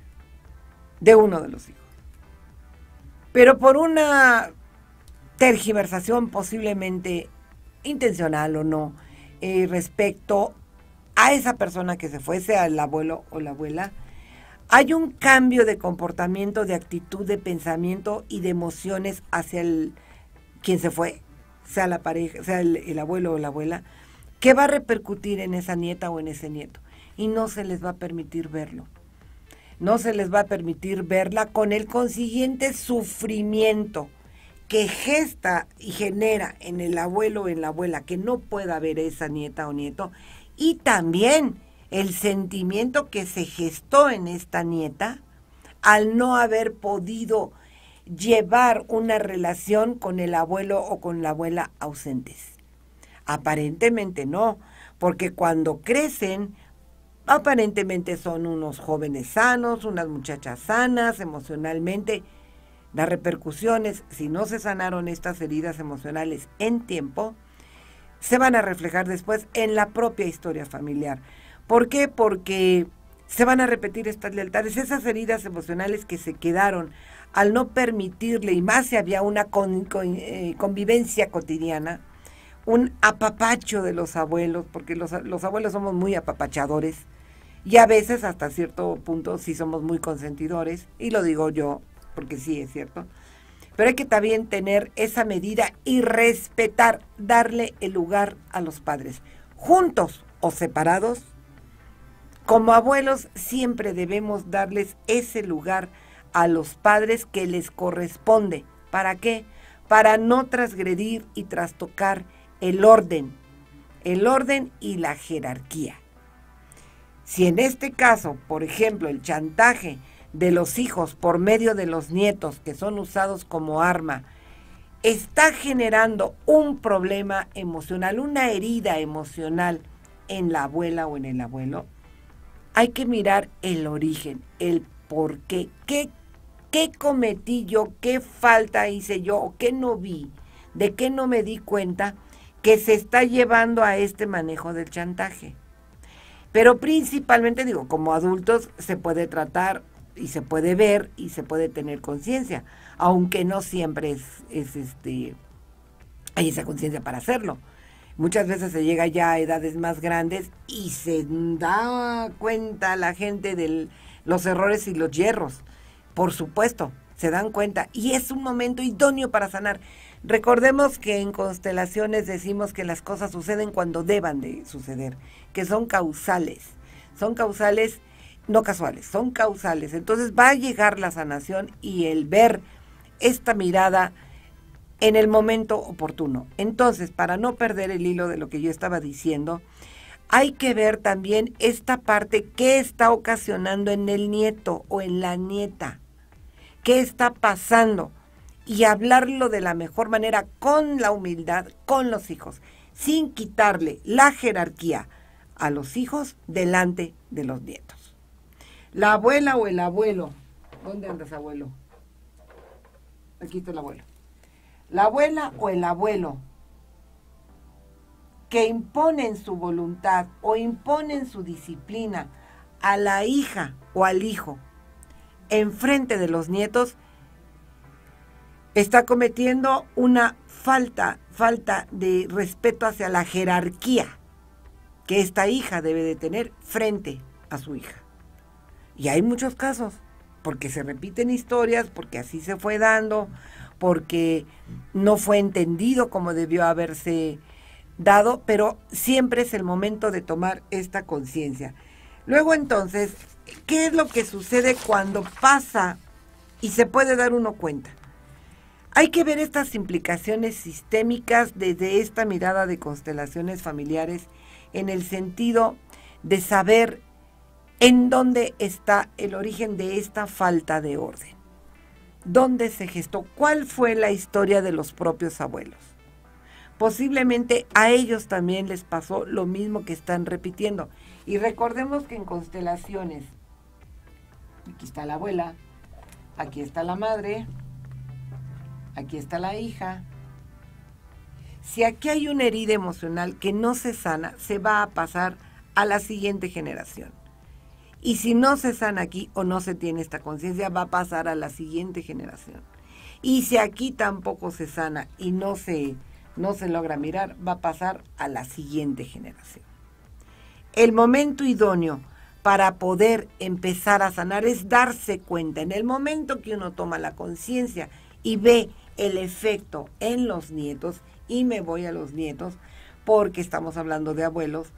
de uno de los hijos. Pero por una tergiversación posiblemente intencional o no, respecto a esa persona que se fue, sea el abuelo o la abuela, hay un cambio de comportamiento, de actitud, de pensamiento y de emociones hacia quien se fue, sea la pareja, sea el abuelo o la abuela, que va a repercutir en esa nieta o en ese nieto. Y no se les va a permitir verlo. No se les va a permitir verla con el consiguiente sufrimiento que gesta y genera en el abuelo o en la abuela que no pueda ver esa nieta o nieto, y también el sentimiento que se gestó en esta nieta al no haber podido llevar una relación con el abuelo o con la abuela ausentes. Aparentemente no, porque cuando crecen, aparentemente son unos jóvenes sanos, unas muchachas sanas emocionalmente. Las repercusiones, si no se sanaron estas heridas emocionales en tiempo, se van a reflejar después en la propia historia familiar. ¿Por qué? Porque se van a repetir estas lealtades, esas heridas emocionales que se quedaron al no permitirle, y más si había una convivencia cotidiana, un apapacho de los abuelos, porque los abuelos somos muy apapachadores, y a veces hasta cierto punto sí somos muy consentidores, y lo digo yo, porque sí es cierto, pero hay que también tener esa medida y respetar, darle el lugar a los padres, juntos o separados, como abuelos siempre debemos darles ese lugar a los padres que les corresponde. ¿Para qué? Para no transgredir y trastocar el orden y la jerarquía. Si en este caso, por ejemplo, el chantaje de los hijos por medio de los nietos que son usados como arma, está generando un problema emocional, una herida emocional en la abuela o en el abuelo, hay que mirar el origen, el por qué, qué cometí yo, qué falta hice yo, o qué no vi, de qué no me di cuenta que se está llevando a este manejo del chantaje. Pero principalmente, digo, como adultos se puede tratar y se puede ver y se puede tener conciencia, aunque no siempre hay esa conciencia para hacerlo. Muchas veces se llega ya a edades más grandes y se da cuenta la gente de los errores y los yerros. Por supuesto, se dan cuenta y es un momento idóneo para sanar. Recordemos que en constelaciones decimos que las cosas suceden cuando deban de suceder, que son causales, no casuales, son causales. Entonces va a llegar la sanación y el ver esta mirada en el momento oportuno. Entonces, para no perder el hilo de lo que yo estaba diciendo, hay que ver también esta parte que está ocasionando en el nieto o en la nieta. ¿Qué está pasando? Y hablarlo de la mejor manera, con la humildad, con los hijos, sin quitarle la jerarquía a los hijos delante de los nietos. La abuela o el abuelo. ¿Dónde andas, abuelo? Aquí está el abuelo. La abuela o el abuelo que imponen su voluntad o imponen su disciplina a la hija o al hijo enfrente de los nietos, está cometiendo una falta de respeto hacia la jerarquía que esta hija debe de tener frente a su hija. Y hay muchos casos, porque se repiten historias, porque así se fue dando, porque no fue entendido como debió haberse dado, pero siempre es el momento de tomar esta conciencia. Luego entonces, ¿qué es lo que sucede cuando pasa y se puede dar uno cuenta? Hay que ver estas implicaciones sistémicas desde esta mirada de constelaciones familiares, en el sentido de saber en dónde está el origen de esta falta de orden. ¿Dónde se gestó? ¿Cuál fue la historia de los propios abuelos? Posiblemente a ellos también les pasó lo mismo que están repitiendo. Y recordemos que en constelaciones, aquí está la abuela, aquí está la madre, aquí está la hija. Si aquí hay una herida emocional que no se sana, se va a pasar a la siguiente generación. Y si no se sana aquí o no se tiene esta conciencia, va a pasar a la siguiente generación. Y si aquí tampoco se sana y no se logra mirar, va a pasar a la siguiente generación. El momento idóneo para poder empezar a sanar es darse cuenta. En el momento que uno toma la conciencia y ve el efecto en los nietos, y me voy a los nietos porque estamos hablando de abuelos,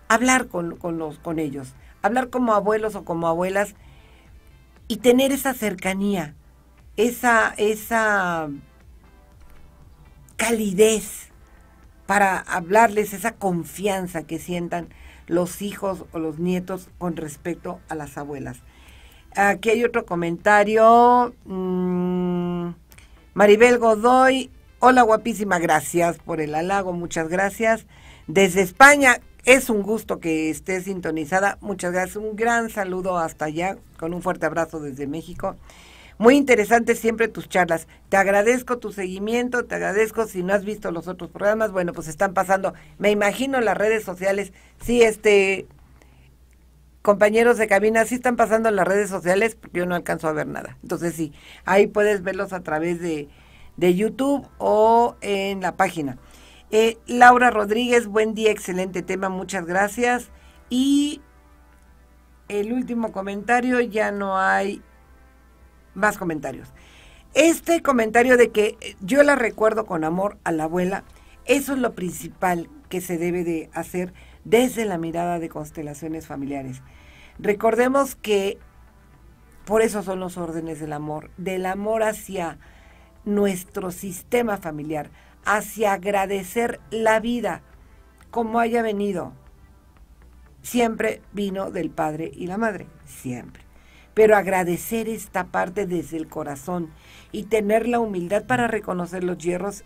hablar con ellos, hablar como abuelos o como abuelas y tener esa cercanía, esa calidez para hablarles, esa confianza que sientan los hijos o los nietos con respecto a las abuelas. Aquí hay otro comentario. Maribel Godoy, hola guapísima, gracias por el halago, muchas gracias. Desde España, es un gusto que estés sintonizada, muchas gracias, un gran saludo hasta allá, con un fuerte abrazo desde México. Muy interesante siempre tus charlas, te agradezco tu seguimiento, te agradezco. Si no has visto los otros programas, bueno, pues están pasando, me imagino en las redes sociales, sí, compañeros de cabina, sí están pasando en las redes sociales, porque yo no alcanzo a ver nada. Entonces sí, ahí puedes verlos a través de YouTube o en la página. Laura Rodríguez, buen día, excelente tema, muchas gracias. Y el último comentario, ya no hay más comentarios. Este comentario de que yo la recuerdo con amor a la abuela, eso es lo principal que se debe de hacer. desde la mirada de constelaciones familiares. Recordemos que por eso son los órdenes del amor hacia nuestro sistema familiar, hacia agradecer la vida como haya venido. Siempre vino del padre y la madre, siempre. Pero agradecer esta parte desde el corazón y tener la humildad para reconocer los hierros,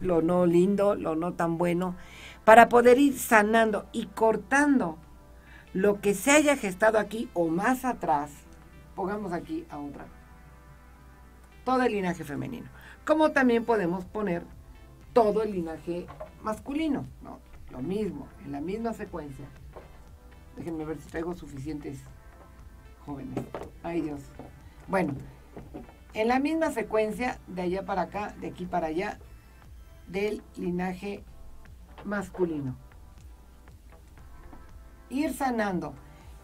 lo no lindo, lo no tan bueno, para poder ir sanando y cortando lo que se haya gestado aquí o más atrás. Pongamos aquí a otra. Todo el linaje femenino. Como también podemos poner todo el linaje masculino, ¿no? Lo mismo, en la misma secuencia. Déjenme ver si traigo suficientes jóvenes. Ay, Dios. Bueno, en la misma secuencia, de allá para acá, de aquí para allá, del linaje masculino. Ir sanando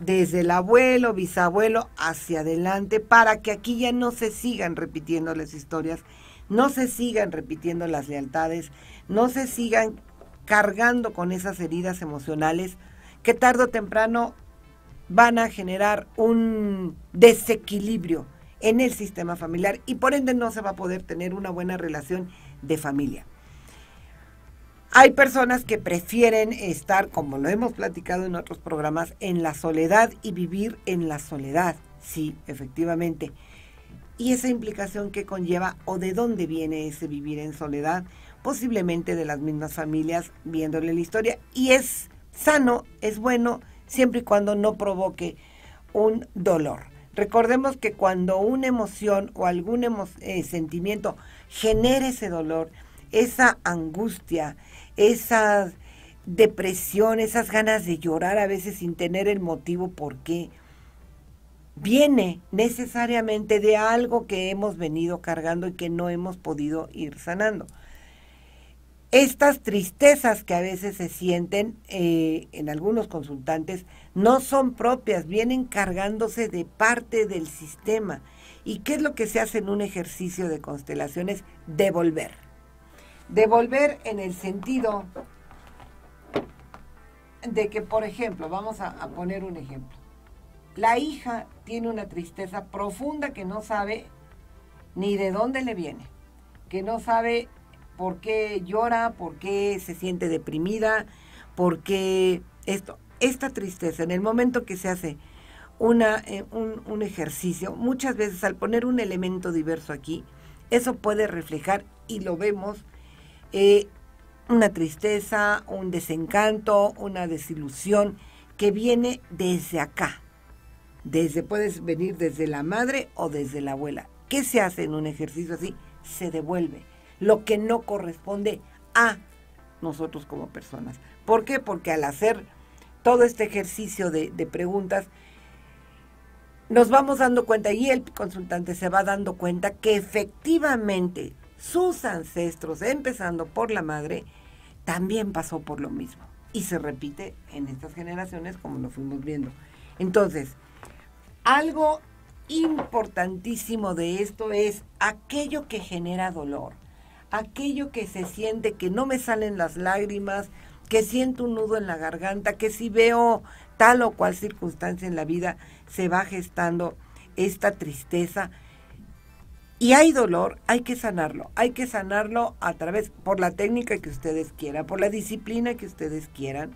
desde el abuelo, bisabuelo, hacia adelante, para que aquí ya no se sigan repitiendo las historias, no se sigan repitiendo las lealtades, no se sigan cargando con esas heridas emocionales que tarde o temprano van a generar un desequilibrio en el sistema familiar y por ende no se va a poder tener una buena relación de familia. Hay personas que prefieren estar, como lo hemos platicado en otros programas, en la soledad y vivir en la soledad. Sí, efectivamente. Y esa implicación que conlleva o de dónde viene ese vivir en soledad, posiblemente de las mismas familias viéndole la historia. Y es sano, es bueno, siempre y cuando no provoque un dolor. Recordemos que cuando una emoción o algún sentimiento genera ese dolor, esa angustia, esa depresión, esas ganas de llorar a veces sin tener el motivo por qué, viene necesariamente de algo que hemos venido cargando y que no hemos podido ir sanando. Estas tristezas que a veces se sienten en algunos consultantes no son propias, vienen cargándose de parte del sistema. ¿Y qué es lo que se hace en un ejercicio de constelaciones? Devolver. Devolver en el sentido de que, por ejemplo, vamos a poner un ejemplo. La hija tiene una tristeza profunda que no sabe ni de dónde le viene, que no sabe por qué llora, por qué se siente deprimida, por qué esta tristeza, en el momento que se hace un ejercicio, muchas veces al poner un elemento diverso aquí, eso puede reflejar, y lo vemos, una tristeza, un desencanto, una desilusión que viene desde acá. Puedes venir desde la madre o desde la abuela. ¿Qué se hace en un ejercicio así? Se devuelve lo que no corresponde a nosotros como personas. ¿Por qué? Porque al hacer todo este ejercicio de preguntas, nos vamos dando cuenta, y el consultante se va dando cuenta, que efectivamente sus ancestros, empezando por la madre, también pasó por lo mismo. Y se repite en estas generaciones como lo fuimos viendo. Entonces, algo importantísimo de esto es aquello que genera dolor, aquello que se siente que no me salen las lágrimas, que siento un nudo en la garganta, que si veo tal o cual circunstancia en la vida se va gestando esta tristeza. Y hay dolor, hay que sanarlo a través, por la técnica que ustedes quieran, por la disciplina que ustedes quieran,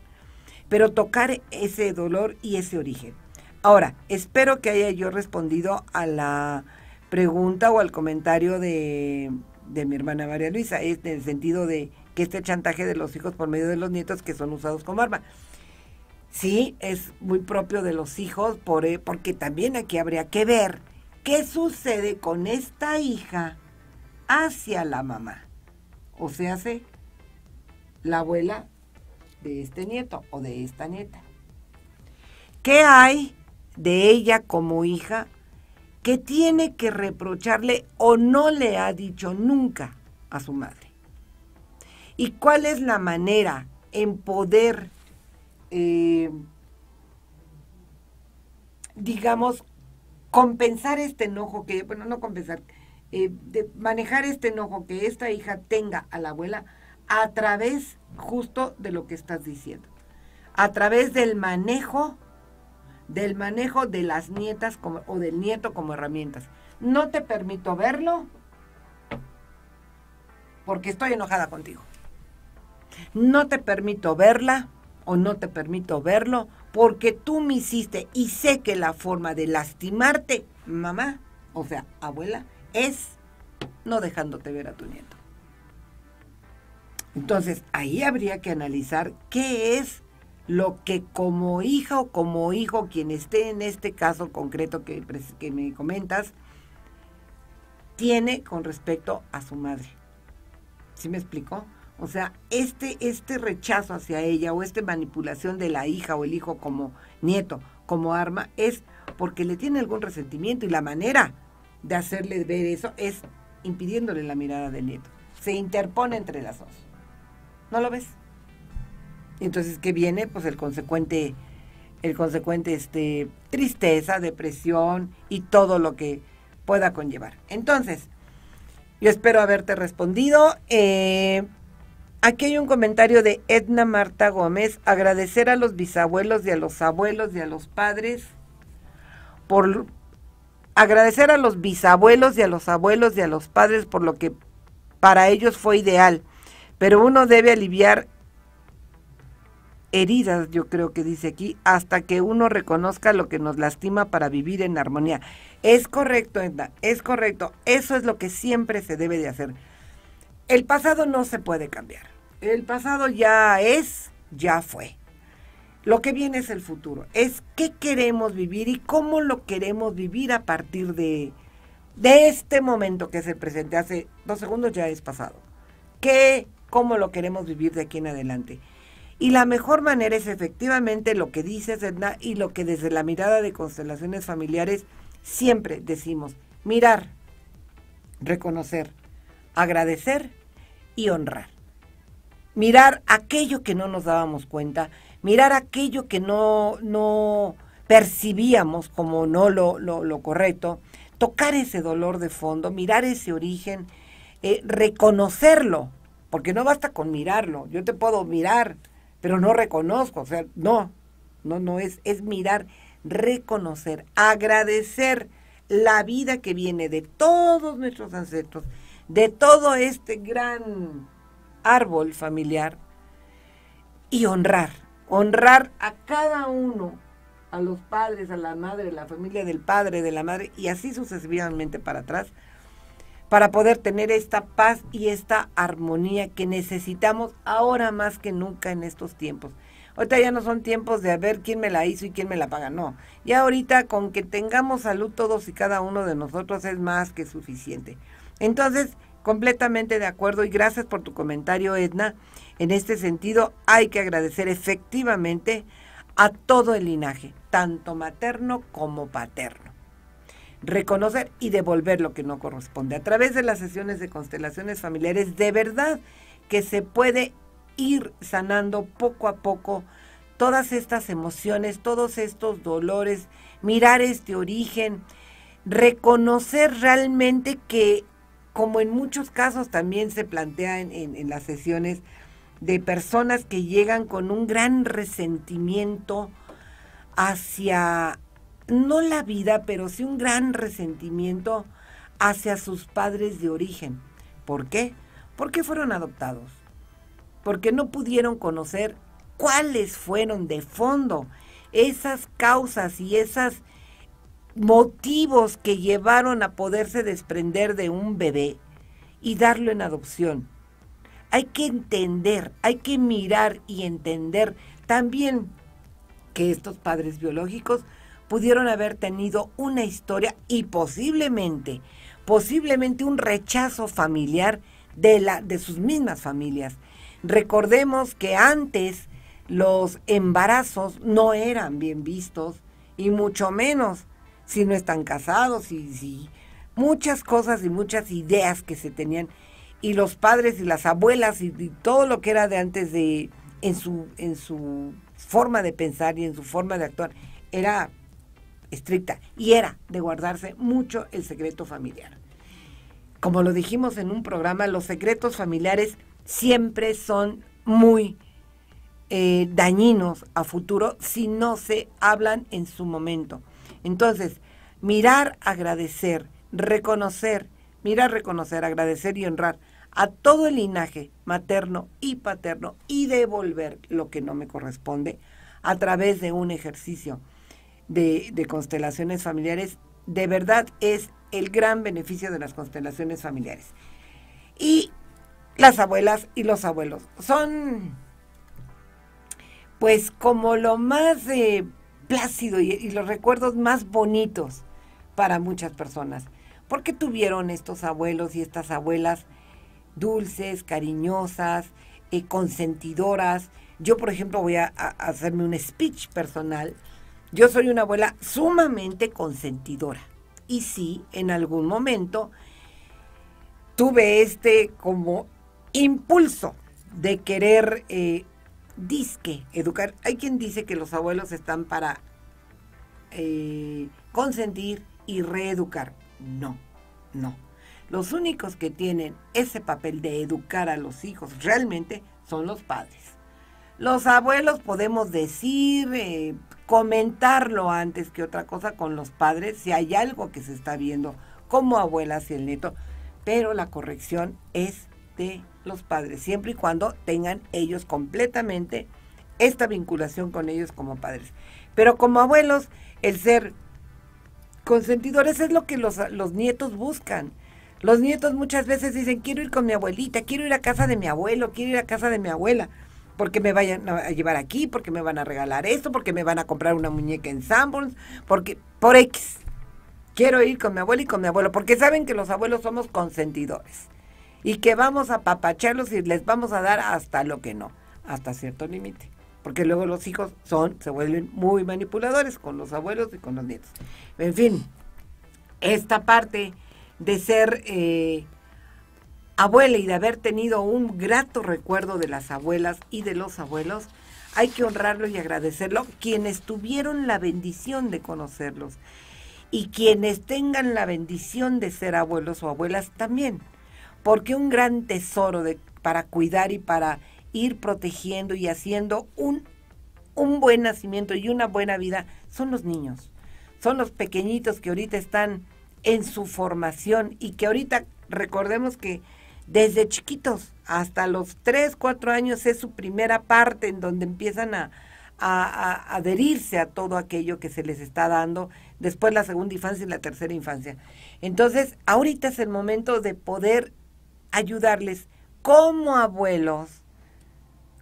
pero tocar ese dolor y ese origen. Ahora, espero que haya yo respondido a la pregunta o al comentario de mi hermana María Luisa, en el sentido de que este chantaje de los hijos por medio de los nietos que son usados como arma. Sí, es muy propio de los hijos, porque también aquí habría que ver qué sucede con esta hija hacia la mamá. O sea, la abuela de este nieto o de esta nieta. ¿Qué hay de ella como hija que tiene que reprocharle o no le ha dicho nunca a su madre? ¿Y cuál es la manera en poder, digamos, compensar este enojo que, bueno, no compensar, de manejar este enojo que esta hija tenga a la abuela a través justo de lo que estás diciendo? a través del manejo de las nietas o del nieto como herramientas. No te permito verlo porque estoy enojada contigo. No te permito verla o no te permito verlo porque tú me hiciste y sé que la forma de lastimarte, mamá, o sea, abuela, es no dejándote ver a tu nieto. Entonces, ahí habría que analizar qué es lo que como hija o como hijo, quien esté en este caso concreto que me comentas, tiene con respecto a su madre. ¿Sí me explicó? O sea, este rechazo hacia ella o esta manipulación de la hija o el hijo como nieto, como arma, es porque le tiene algún resentimiento y la manera de hacerle ver eso es impidiéndole la mirada del nieto. Se interpone entre las dos. ¿No lo ves? Entonces, ¿qué viene? Pues el consecuente tristeza, depresión y todo lo que pueda conllevar. Entonces, yo espero haberte respondido. Aquí hay un comentario de Edna Marta Gómez. Agradecer a los bisabuelos y a los abuelos y a los padres agradecer a los bisabuelos y a los abuelos y a los padres por lo que para ellos fue ideal. Pero uno debe aliviar heridas, yo creo que dice aquí, hasta que uno reconozca lo que nos lastima para vivir en armonía. Es correcto, Edna, es correcto. Eso es lo que siempre se debe de hacer. El pasado no se puede cambiar. El pasado ya fue. Lo que viene es el futuro. Es qué queremos vivir y cómo lo queremos vivir a partir de este momento que es el presente. Hace 2 segundos ya es pasado. Cómo lo queremos vivir de aquí en adelante. Y la mejor manera es efectivamente lo que dices, Edna, y lo que desde la mirada de constelaciones familiares siempre decimos: mirar, reconocer, agradecer y honrar. Mirar aquello que no nos dábamos cuenta, mirar aquello que no percibíamos como no lo correcto, tocar ese dolor de fondo, mirar ese origen, reconocerlo, porque no basta con mirarlo. Yo te puedo mirar, pero no reconozco, o sea, no es mirar, reconocer, agradecer la vida que viene de todos nuestros ancestros, de todo este gran árbol familiar, y honrar a cada uno, a los padres, a la madre, la familia del padre, de la madre, y así sucesivamente para atrás, para poder tener esta paz y esta armonía que necesitamos ahora más que nunca en estos tiempos. Ahorita ya no son tiempos de a ver quién me la hizo y quién me la paga, no. Ya ahorita con que tengamos salud todos y cada uno de nosotros es más que suficiente. Entonces, completamente de acuerdo y gracias por tu comentario, Edna. En este sentido, hay que agradecer efectivamente a todo el linaje, tanto materno como paterno. Reconocer y devolver lo que no corresponde. A través de las sesiones de constelaciones familiares, de verdad que se puede ir sanando poco a poco todas estas emociones, todos estos dolores, mirar este origen, reconocer realmente que, como en muchos casos también se plantea en las sesiones, de personas que llegan con un gran resentimiento hacia, no la vida, pero sí un gran resentimiento hacia sus padres de origen. ¿Por qué? Porque fueron adoptados, porque no pudieron conocer cuáles fueron de fondo esas causas y esos motivos que llevaron a poderse desprender de un bebé y darlo en adopción. Hay que entender, hay que mirar y entender también que estos padres biológicos pudieron haber tenido una historia y posiblemente un rechazo familiar de sus mismas familias. Recordemos que antes los embarazos no eran bien vistos y mucho menos si no están casados y muchas cosas y muchas ideas que se tenían. Y los padres y las abuelas y todo lo que era de antes en su forma de pensar y en su forma de actuar era estricta y era de guardarse mucho el secreto familiar. Como lo dijimos en un programa, los secretos familiares siempre son muy dañinos a futuro si no se hablan en su momento. Entonces, mirar, agradecer, reconocer, mirar, reconocer, agradecer y honrar a todo el linaje materno y paterno y devolver lo que no me corresponde a través de un ejercicio de constelaciones familiares, de verdad es el gran beneficio de las constelaciones familiares. Y las abuelas y los abuelos son pues como lo más plácido y los recuerdos más bonitos para muchas personas, porque tuvieron estos abuelos y estas abuelas dulces, cariñosas, consentidoras. Yo, por ejemplo, voy a hacerme un speech personal. Yo soy una abuela sumamente consentidora. Y sí, en algún momento tuve como impulso de querer disque educar. Hay quien dice que los abuelos están para consentir y reeducar. No, no. Los únicos que tienen ese papel de educar a los hijos realmente son los padres. Los abuelos podemos decir, comentarlo antes que otra cosa con los padres, si hay algo que se está viendo como abuela hacia el nieto, pero la corrección es de los padres, siempre y cuando tengan ellos completamente esta vinculación con ellos como padres. Pero como abuelos, el ser consentidores es lo que los nietos buscan. Los nietos muchas veces dicen, quiero ir con mi abuelita, quiero ir a casa de mi abuelo, quiero ir a casa de mi abuela, porque me vayan a llevar aquí, porque me van a regalar esto, porque me van a comprar una muñeca en Sanborns, porque por X. Quiero ir con mi abuela y con mi abuelo, porque saben que los abuelos somos consentidores y que vamos a apapacharlos y les vamos a dar hasta lo que no, hasta cierto límite. Porque luego los hijos se vuelven muy manipuladores con los abuelos y con los nietos. En fin, esta parte de ser abuela y de haber tenido un grato recuerdo de las abuelas y de los abuelos, hay que honrarlo y agradecerlo, quienes tuvieron la bendición de conocerlos y quienes tengan la bendición de ser abuelos o abuelas también, porque un gran tesoro para cuidar y para ir protegiendo y haciendo un buen nacimiento y una buena vida son los niños, son los pequeñitos que ahorita están en su formación y que ahorita recordemos que desde chiquitos hasta los 3, 4 años es su primera parte en donde empiezan a adherirse a todo aquello que se les está dando, después la segunda infancia y la tercera infancia. Entonces, ahorita es el momento de poder ayudarles como abuelos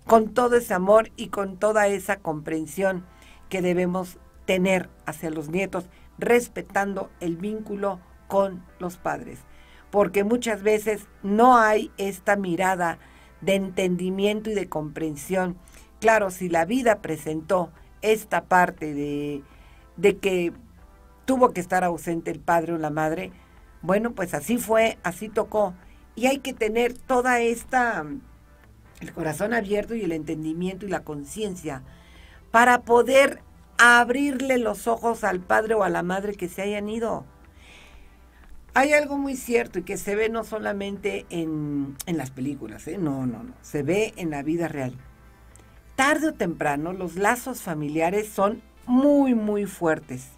con todo ese amor y con toda esa comprensión que debemos tener hacia los nietos, respetando el vínculo con los padres, porque muchas veces no hay esta mirada de entendimiento y de comprensión. Claro, si la vida presentó esta parte de que tuvo que estar ausente el padre o la madre, bueno, pues así fue, así tocó, y hay que tener toda el corazón abierto y el entendimiento y la conciencia para poder abrirle los ojos al padre o a la madre que se hayan ido. Hay algo muy cierto y que se ve no solamente en las películas, no, se ve en la vida real. Tarde o temprano los lazos familiares son muy, muy fuertes.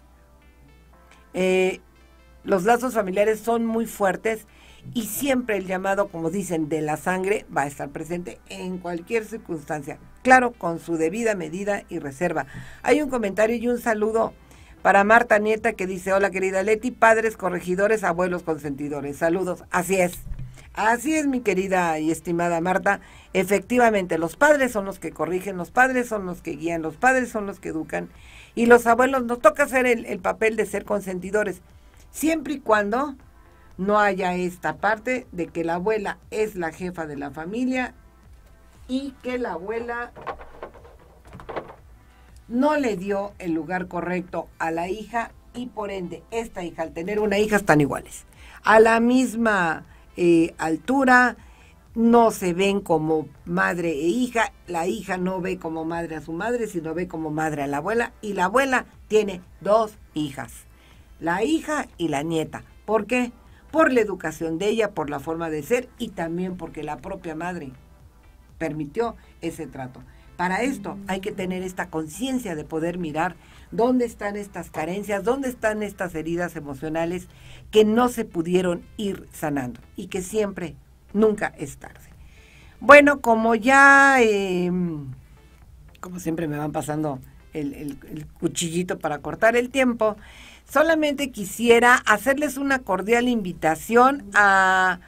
Los lazos familiares son muy fuertes y siempre el llamado, como dicen, de la sangre va a estar presente en cualquier circunstancia. Claro, con su debida medida y reserva. Hay un comentario y un saludo para Marta Nieta que dice, hola querida Leti, padres corregidores, abuelos consentidores. Saludos. Así es mi querida y estimada Marta. Efectivamente, los padres son los que corrigen, los padres son los que guían, los padres son los que educan y los abuelos nos toca hacer el papel de ser consentidores, siempre y cuando no haya esta parte de que la abuela es la jefa de la familia y que la abuela no le dio el lugar correcto a la hija y por ende esta hija, al tener una hija, están iguales. A la misma altura, no se ven como madre e hija, la hija no ve como madre a su madre, sino ve como madre a la abuela y la abuela tiene 2 hijas, la hija y la nieta. ¿Por qué? Por la educación de ella, por la forma de ser y también porque la propia madre permitió ese trato. Para esto hay que tener esta conciencia de poder mirar dónde están estas carencias, dónde están estas heridas emocionales que no se pudieron ir sanando y que siempre, nunca es tarde. Bueno, como ya, como siempre me van pasando el cuchillito para cortar el tiempo, solamente quisiera hacerles una cordial invitación a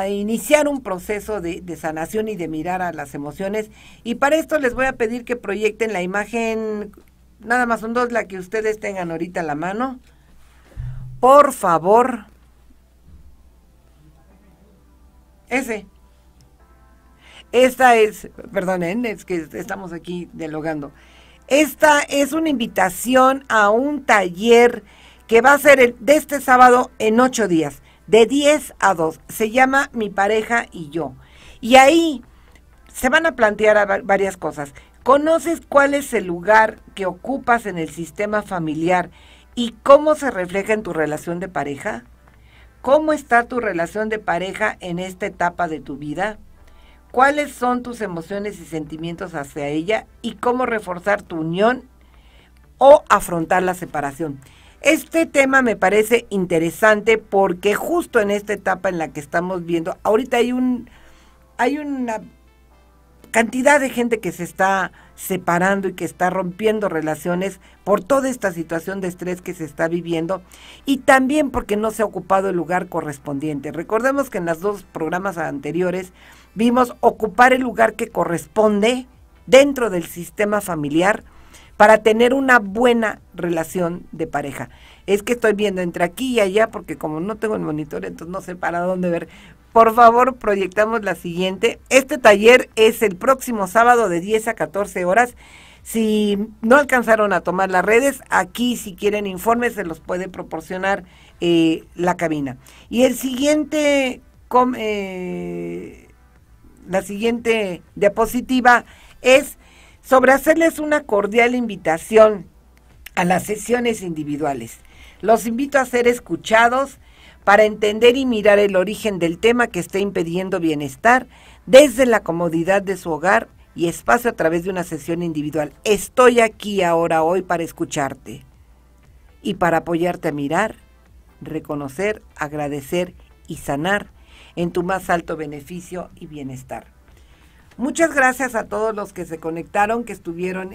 iniciar un proceso de sanación y de mirar a las emociones. Y para esto les voy a pedir que proyecten la imagen, nada más son dos, la que ustedes tengan ahorita a la mano. Por favor. Esta es, perdonen, es que estamos aquí dialogando. Esta es una invitación a un taller que va a ser de este sábado en 8 días, de 10 a 2. Se llama Mi pareja y yo. Y ahí se van a plantear varias cosas. ¿Conoces cuál es el lugar que ocupas en el sistema familiar y cómo se refleja en tu relación de pareja? ¿Cómo está tu relación de pareja en esta etapa de tu vida? ¿Cuáles son tus emociones y sentimientos hacia ella? ¿Y cómo reforzar tu unión o afrontar la separación? Este tema me parece interesante porque justo en esta etapa en la que estamos viendo, ahorita hay una cantidad de gente que se está separando y que está rompiendo relaciones por toda esta situación de estrés que se está viviendo y también porque no se ha ocupado el lugar correspondiente. Recordemos que en los 2 programas anteriores vimos ocupar el lugar que corresponde dentro del sistema familiar para tener una buena relación de pareja. Es que estoy viendo entre aquí y allá porque como no tengo el monitor, entonces no sé para dónde ver. Por favor, proyectamos la siguiente. Este taller es el próximo sábado de 10 a 14 horas. Si no alcanzaron a tomar las redes, aquí si quieren informes se los puede proporcionar la cabina. Y el siguiente, la siguiente diapositiva es sobre hacerles una cordial invitación a las sesiones individuales. Los invito a ser escuchados para entender y mirar el origen del tema que esté impidiendo bienestar desde la comodidad de su hogar y espacio a través de una sesión individual. Estoy aquí ahora, hoy, para escucharte y para apoyarte a mirar, reconocer, agradecer y sanar en tu más alto beneficio y bienestar. Muchas gracias a todos los que se conectaron, que estuvieron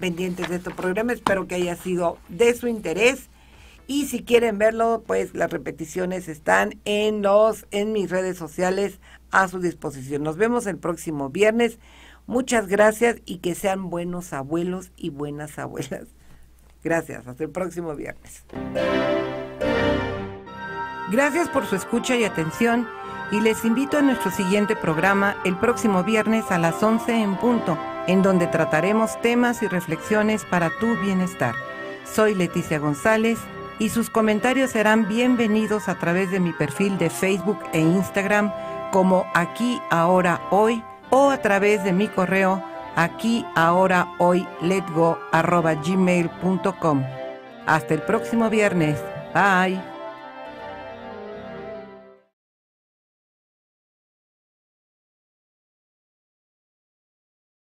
pendientes de este programa. Espero que haya sido de su interés. Y si quieren verlo, pues las repeticiones están en mis redes sociales a su disposición. Nos vemos el próximo viernes. Muchas gracias y que sean buenos abuelos y buenas abuelas. Gracias, hasta el próximo viernes. Gracias por su escucha y atención y les invito a nuestro siguiente programa el próximo viernes a las 11 en punto, en donde trataremos temas y reflexiones para tu bienestar. Soy Leticia González y sus comentarios serán bienvenidos a través de mi perfil de Facebook e Instagram como Aquí Ahora Hoy o a través de mi correo aquiahorahoyletgo@gmail.com. Hasta el próximo viernes. Bye.